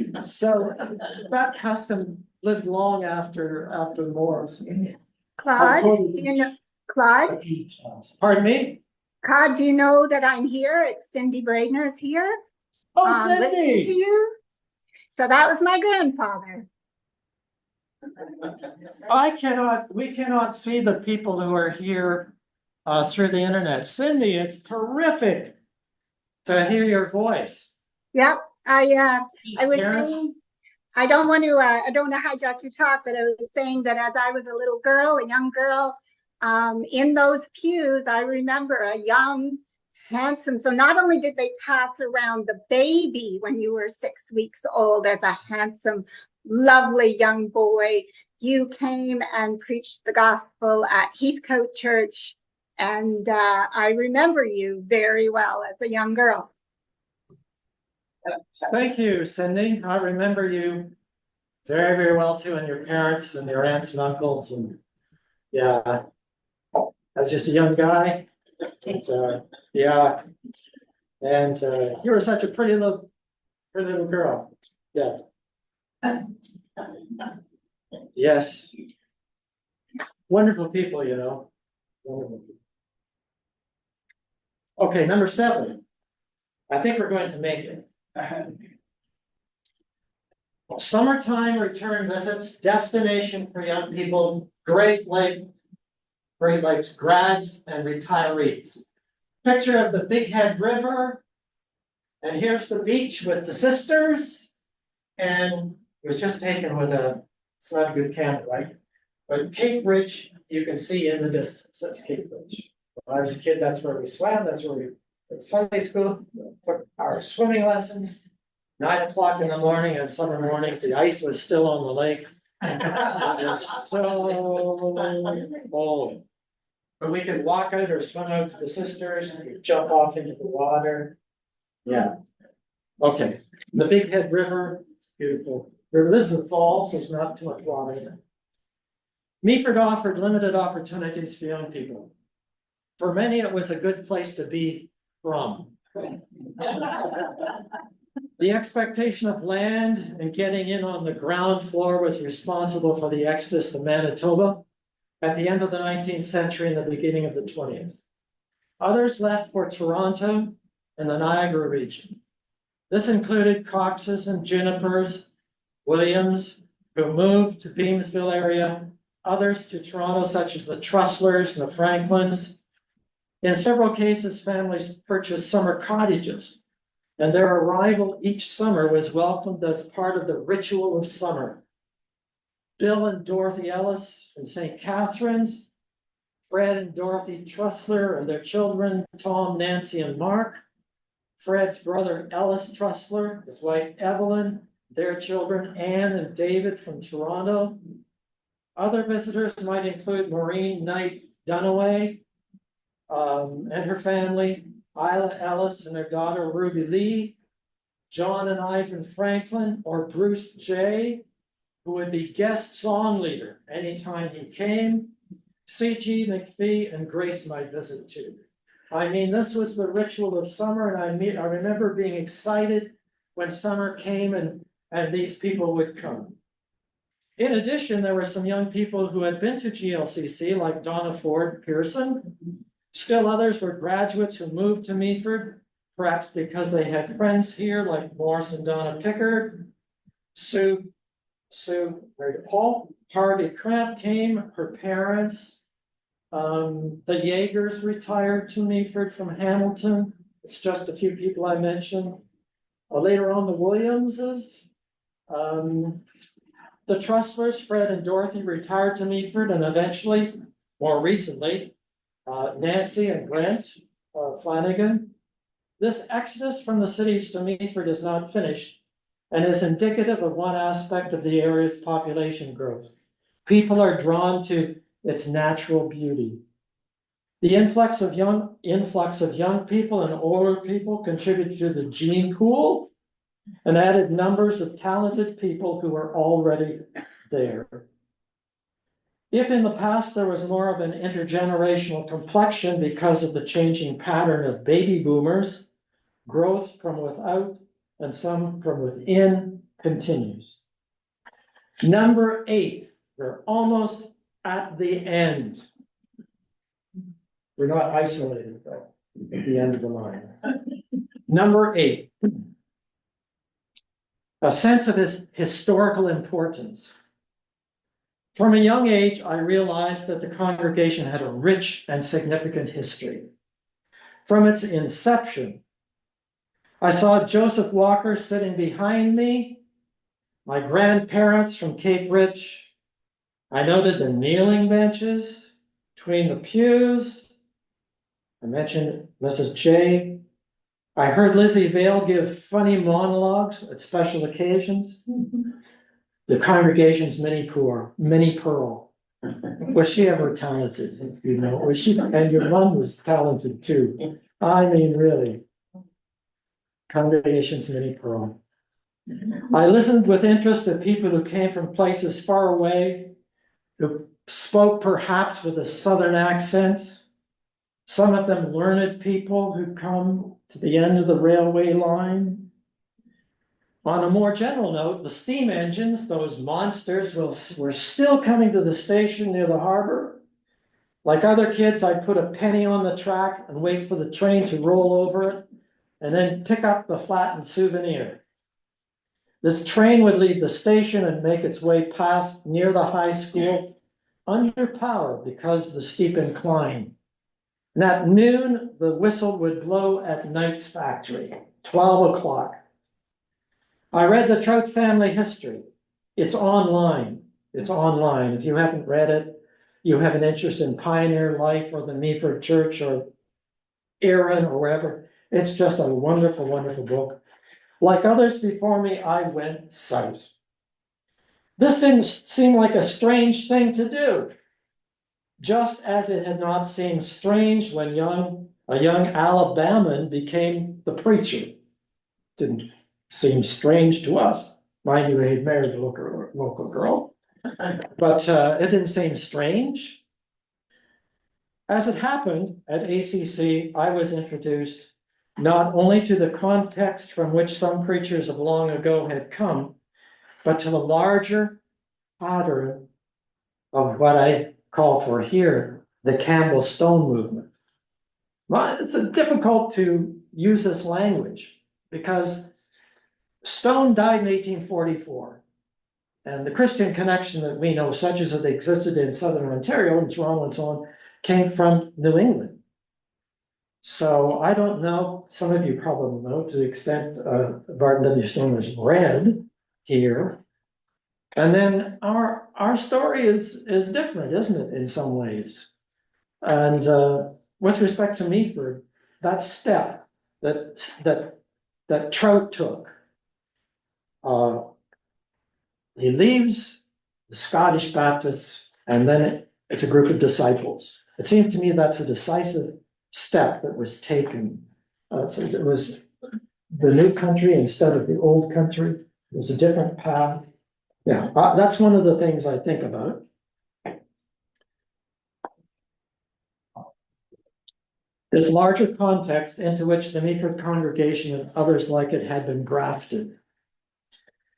that custom lived long after Morris. Claude, do you know, Claude, Pardon me? Claude, do you know that I'm here? It's Cindy Braidner's here. Oh, Listening to Cindy! you. So that was my grandfather. We cannot see the people who are here through the internet. Cindy, it's terrific to hear your voice. Yep. I was Parents? saying, I don't want to hijack your talk, but I was saying that as I was a little girl, a young girl, in those pews, I remember a young, handsome. So not only did they pass around the baby when you were 6 weeks old as a handsome, lovely young boy, you came and preached the gospel at Heathcote Church. And I remember you very well as a young girl. Thank you, Cindy. I remember you very, very well too, and your parents and your aunts and uncles. And yeah, I was just a young guy. And, yeah. And you were such a pretty little girl. Yeah. Yes. Wonderful people, you know. Wonderful people. Okay, number 7. I think we're going to make it. Summertime return visits, destination for young people, Great Lakes grads and retirees. Picture of the Big Head River. And here's the beach with the sisters. And it was just taken with it's not a good camera, right? But Cape Ridge, you can see in the distance, that's Cape Ridge. When I was a kid, that's where we swam, that's where we took Sunday school, took our swimming lessons. 9 o'clock in the morning on summer mornings, the ice was still on the lake. It was so cold. But we could walk out or swim out to the sisters, and jump off into the water. Yeah. Okay, the Big Head River, beautiful river. This is the falls, so it's not too much water in it. Meaford offered limited opportunities for young people. For many, it was a good place to be from. The expectation of land and getting in on the ground floor was responsible for the exodus to Manitoba at the end of the 19th century and the beginning of the 20th. Others left for Toronto and the Niagara region. This included Coxes and Junipers, Williams, who moved to Beamsville area, others to Toronto, such as the Trustlers and the Franklins. In several cases, families purchased summer cottages, and their arrival each summer was welcomed as part of the ritual of summer. Bill and Dorothy Ellis in St. Catharines, Fred and Dorothy Trustler and their children, Tom, Nancy, and Mark, Fred's brother Ellis Trustler, his wife Evelyn, their children Anne and David from Toronto. Other visitors might include Maureen Knight Dunaway and her family, Isla Ellis and their daughter Ruby Lee, John and Ivan Franklin, or Bruce J., who would be guest song leader anytime he came. C.G. McPhee and Grace might visit too. I mean, this was the ritual of summer, and I remember being excited when summer came and these people would come. In addition, there were some young people who had been to GLCC, like Donna Ford Pearson. Still others were graduates who moved to Meaford, perhaps because they had friends here, like Morris and Donna Pickard. Sue married Paul. Harvey Cramp came, her parents. The Yeagers retired to Meaford from Hamilton. It's just a few people I mentioned. Later on, the Williamses. The Trustlers, Fred and Dorothy, retired to Meaford, and eventually, more recently, Nancy and Brent Flanagan. This exodus from the cities to Meaford is not finished and is indicative of one aspect of the area's population growth. People are drawn to its natural beauty. The influx of young people and older people contributed to the gene pool and added numbers of talented people who were already there. If in the past there was more of an intergenerational complexion because of the changing pattern of baby boomers, growth from without and some from within continues. Number 8, we're almost at the end. We're not isolated though, at the end of the line. Number 8, a sense of its historical importance. From a young age, I realized that the congregation had a rich and significant history. From its inception, I saw Joseph Walker sitting behind me, my grandparents from Cape Ridge. I noted the kneeling benches between the pews. I mentioned Mrs. J. I heard Lizzie Vale give funny monologues at special occasions. The congregation's Minnie Pearl. Was she ever talented? You know, was she? And your mom was talented too. I mean, really. Congregation's Minnie Pearl. I listened with interest to people who came from places far away, who spoke perhaps with a southern accent. Some of them learned people who come to the end of the railway line. On a more general note, the steam engines, those monsters, were still coming to the station near the harbor. Like other kids, I'd put a penny on the track and wait for the train to roll over it, and then pick up the flattened souvenir. This train would leave the station and make its way past near the high school, underpowered because of the steep incline. And at noon, the whistle would blow at Knight's factory, 12 o'clock. I read the Trout family history. It's online. It's online. If you haven't read it, you have an interest in pioneer life or the Meaford Church or Erin or wherever. It's just a wonderful, wonderful book. Like others before me, I went south. This didn't seem like a strange thing to do, just as it had not seemed strange when a young Alabaman became the preacher. Didn't seem strange to us. Mind you, he had married a local girl, but it didn't seem strange. As it happened, at ACC, I was introduced not only to the context from which some preachers of long ago had come, but to the larger pattern of what I call for here, the Campbell Stone movement. Well, it's difficult to use this language because Stone died in 1844. And the Christian connection that we know, such as it existed in Southern Ontario and Toronto and so on, came from New England. So I don't know, some of you probably know to the extent Barton W. Stone was read here. And then our story is different, isn't it, in some ways? And with respect to Meaford, that step that Trout took, he leaves the Scottish Baptists, and then it's a group of disciples. It seems to me that's a decisive step that was taken. It was the new country instead of the old country. It was a different path. Yeah, that's one of the things I think about. This larger context into which the Meaford congregation and others like it had been grafted.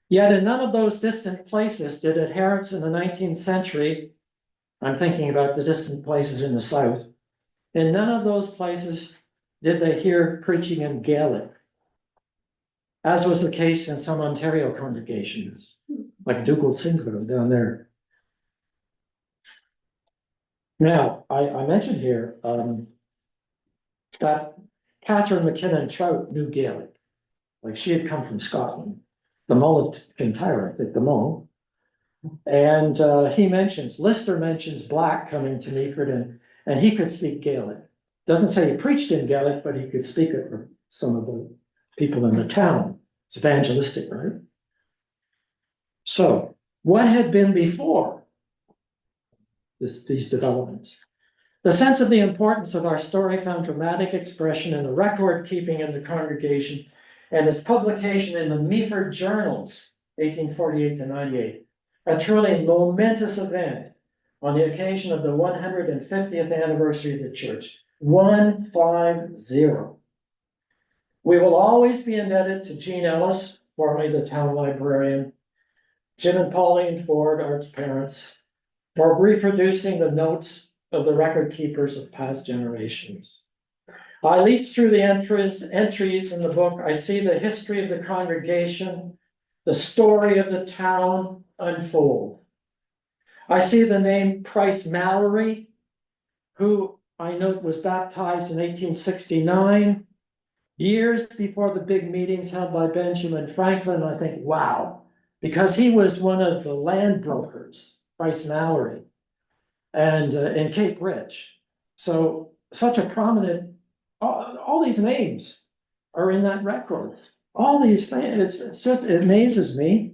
Yet in none of those distant places did adherents in the 19th century, I'm thinking about the distant places in the South, in none of those places did they hear preaching in Gaelic, as was the case in some Ontario congregations, like Dougal Sinclair down there. Now, I mentioned here that Catherine McKinnon Trout knew Gaelic, like she had come from Scotland, the Mull of Kintyre, I think, the Mull. And Lister mentions Black coming to Meaford, and he could speak Gaelic. Doesn't say he preached in Gaelic, but he could speak it for some of the people in the town. It's evangelistic, right? So, what had been before these developments? The sense of the importance of our story found dramatic expression in the record keeping in the congregation and its publication in the Meaford Journals, 1848 to 98, a truly momentous event on the occasion of the 150th anniversary of the church. 150. We will always be indebted to Jean Ellis, formerly the town librarian, Jim and Pauline Ford, Art's parents, for reproducing the notes of the record keepers of past generations. I leaf through the entries in the book. I see the history of the congregation, the story of the town unfold. I see the name Price Mallory, who I note was baptized in 1869, years before the big meetings held by Benjamin Franklin. I think, wow, because he was one of the land brokers, Price Mallory, and in Cape Ridge. So such a prominent, all these names are in that record. All these things, it amazes me.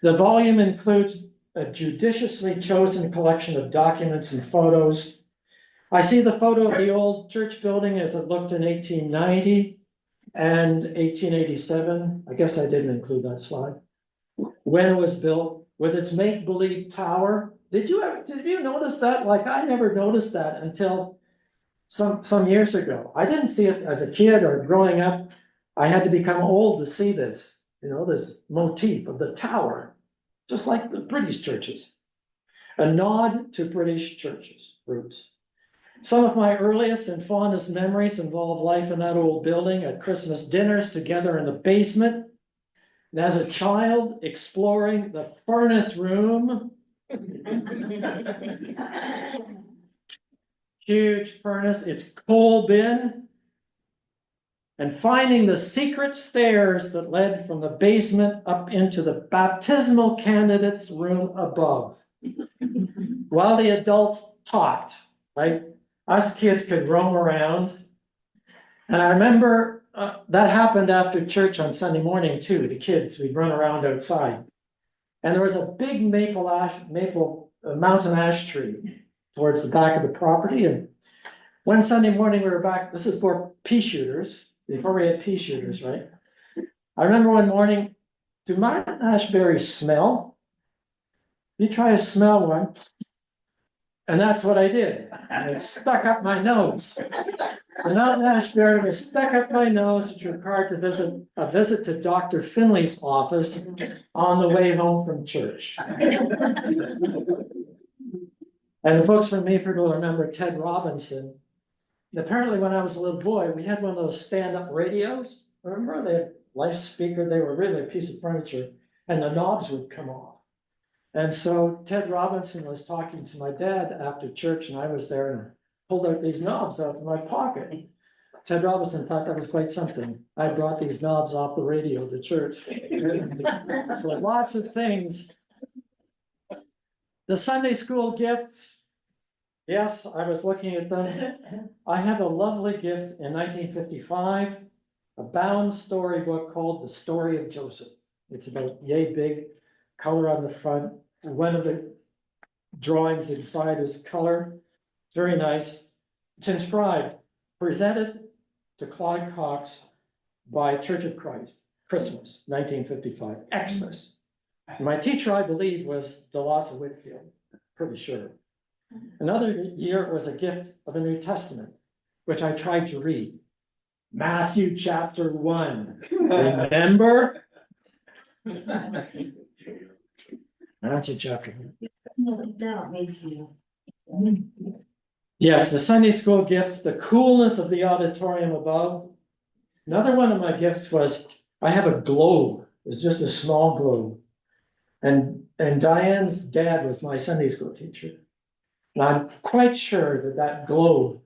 The volume includes a judiciously chosen collection of documents and photos. I see the photo of the old church building as it looked in 1890 and 1887. I guess I didn't include that slide. When it was built, with its make-believe tower. Did you notice that? Like, I never noticed that until some years ago. I didn't see it as a kid or growing up. I had to become old to see this, this motif of the tower, just like the British churches. A nod to British churches' roots. Some of my earliest and fondest memories involve life in that old building, at Christmas dinners together in the basement, and as a child exploring the furnace room. Huge furnace, its coal bin, and finding the secret stairs that led from the basement up into the baptismal candidates' room above. while the adults talked, right? Us kids could roam around. And I remember that happened after church on Sunday morning too. The kids, we'd run around outside. And there was a big mountain ash tree towards the back of the property. And one Sunday morning we were back, this is for pea shooters, before we had pea shooters, right? I remember one morning, do mountain ash berries smell? You try to smell one. And that's what I did. And it stuck up my nose. The mountain ash berry was stuck up my nose, which required a visit to Dr. Finley's office on the way home from church. And the folks from Meaford will remember Ted Robinson. And apparently when I was a little boy, we had one of those stand-up radios. Remember, they had light speaker, they were really a piece of furniture, and the knobs would come off. And so Ted Robinson was talking to my dad after church, and I was there and pulled out these knobs out of my pocket. Ted Robinson thought that was quite something. I brought these knobs off the radio to church. So lots of things. The Sunday school gifts. Yes, I was looking at them. I have a lovely gift in 1955, a bound storybook called The Story of Joseph. It's about yay big, color on the front. One of the drawings inside is color. It's very nice. It's inscribed, presented to Claude Cox by Church of Christ, Christmas, 1955, Xmas. My teacher, I believe, was Delasa Whitfield, pretty sure. Another year it was a gift of a New Testament, which I tried to read. Matthew chapter 1, remember? Matthew chapter 1. Yes, the Sunday school gifts, the coolness of the auditorium above. Another one of my gifts was, I have a globe. It's just a small globe. And Diane's dad was my Sunday school teacher. And I'm quite sure that that globe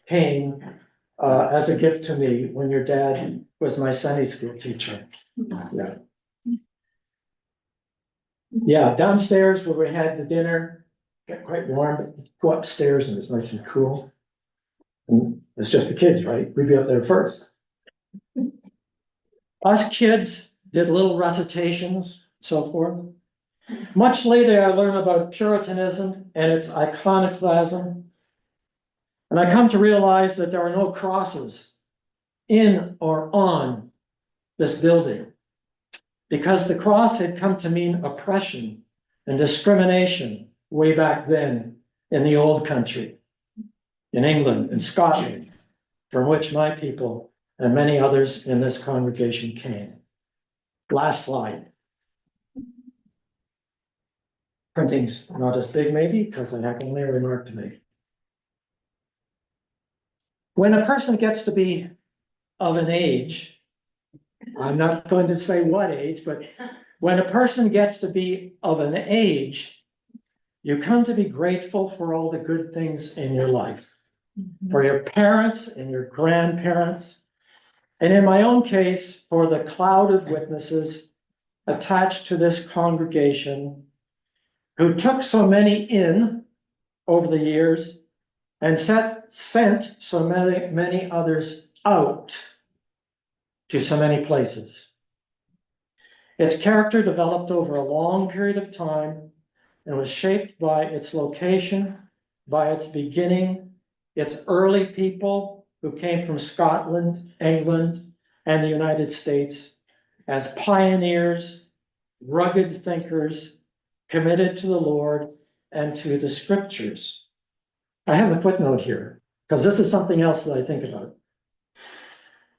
came as a gift to me when your dad was my Sunday school teacher. Yeah. Yeah, downstairs where we had the dinner, got quite warm, but go upstairs and it was nice and cool. And it's just the kids, right? We'd be up there first. Us kids did little recitations, so forth. Much later, I learned about Puritanism and its iconoclasm. And I come to realize that there are no crosses in or on this building, because the cross had come to mean oppression and discrimination way back then in the old country, in England and Scotland, from which my people and many others in this congregation came. Last slide. Printing's not as big maybe, because I have only a remark to make. When a person gets to be of an age, I'm not going to say what age, but when a person gets to be of an age, you come to be grateful for all the good things in your life, for your parents and your grandparents, and in my own case, for the cloud of witnesses attached to this congregation who took so many in over the years and sent so many others out to so many places. Its character developed over a long period of time and was shaped by its location, by its beginning, its early people who came from Scotland, England, and the United States as pioneers, rugged thinkers, committed to the Lord and to the scriptures. I have a footnote here, because this is something else that I think about.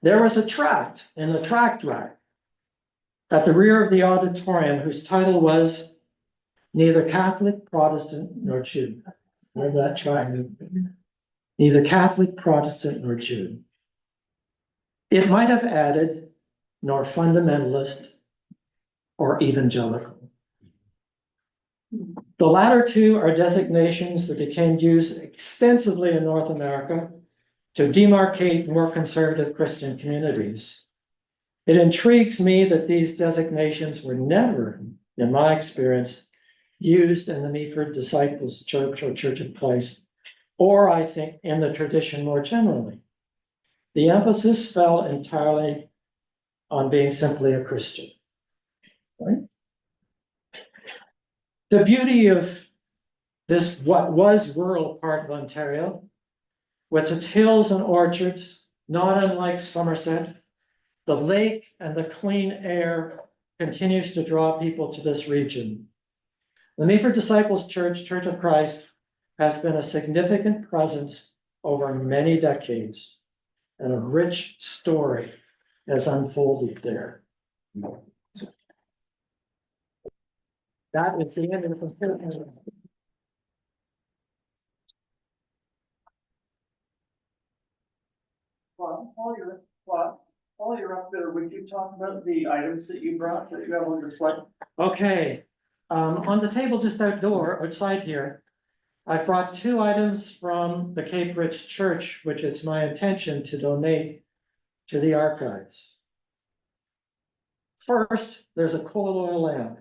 There was a tract in the tract rack at the rear of the auditorium whose title was Neither Catholic, Protestant, nor Jew. Remember that tract? Neither Catholic, Protestant, nor Jew. It might have added nor fundamentalist or evangelical. The latter two are designations that became used extensively in North America to demarcate more conservative Christian communities. It intrigues me that these designations were never, in my experience, used in the Meaford Disciples Church or Church of Christ, or I think in the tradition more generally. The emphasis fell entirely on being simply a Christian. Right? The beauty of this, what was rural part of Ontario, with its hills and orchards, not unlike Somerset, the lake and the clean air continues to draw people to this region. The Meaford Disciples Church, Church of Christ, has been a significant presence over many decades, and a rich story has unfolded there. So, that is the end of the. While you're up there, would you talk about the items that you brought that you have on display? Okay, on the table just outside here, I've brought two items from the Cape Ridge Church, which it's my intention to donate to the archives. First, there's a coal oil lamp,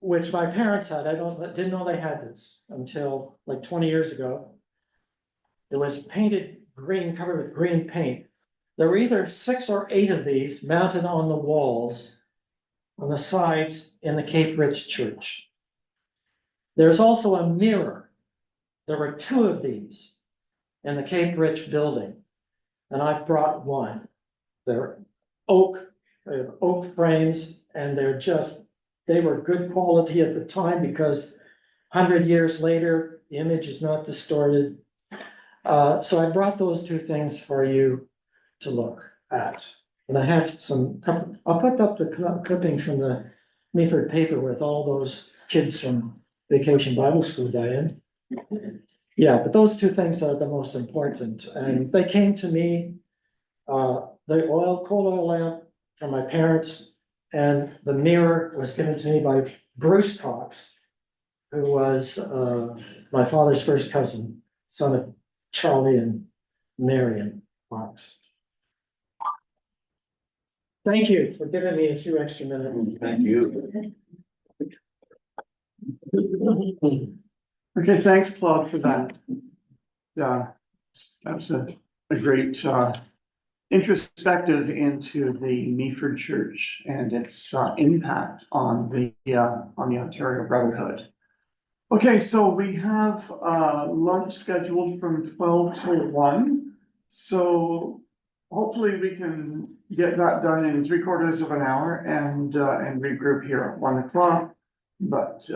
which my parents had. Didn't know they had this until like 20 years ago. It was painted green, covered with green paint. There were either 6 or 8 of these mounted on the walls, on the sides in the Cape Ridge Church. There's also a mirror. There were 2 of these in the Cape Ridge building, and I've brought one. They're oak frames, and they were good quality at the time because 100 years later, the image is not distorted. So I brought those 2 things for you to look at. And I had I'll put up the clipping from the Meaford paper with all those kids from Vacation Bible School, Diane. Yeah, but those 2 things are the most important. And they came to me, the coal oil lamp from my parents, and the mirror was given to me by Bruce Cox, who was my father's first cousin, son of Charlie and Marion Cox. Thank you for giving me a few extra minutes. Thank you. Okay, thanks, Claude, for that. Yeah, that's a great introspective into the Meaford Church and its impact on the Ontario Brotherhood. Okay, so we have lunch scheduled from 12 to 1. So hopefully we can get that done in 3/4 of an hour and regroup here at 1 o'clock. But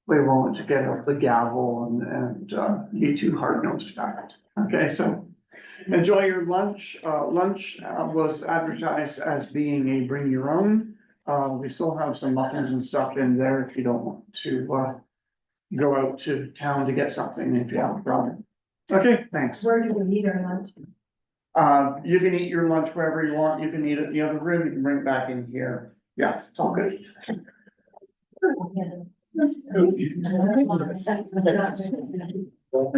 we won't get out the gavel and be too hard-nosed about it. Okay, so enjoy your lunch. Lunch was advertised as being a bring your own. We still have some muffins and stuff in there if you don't want to go out to town to get something if you have a problem. Okay, thanks. Where do we eat our lunch? You can eat your lunch wherever you want. You can eat it in the other room. You can bring it back in here. Yeah, it's all good. Yeah.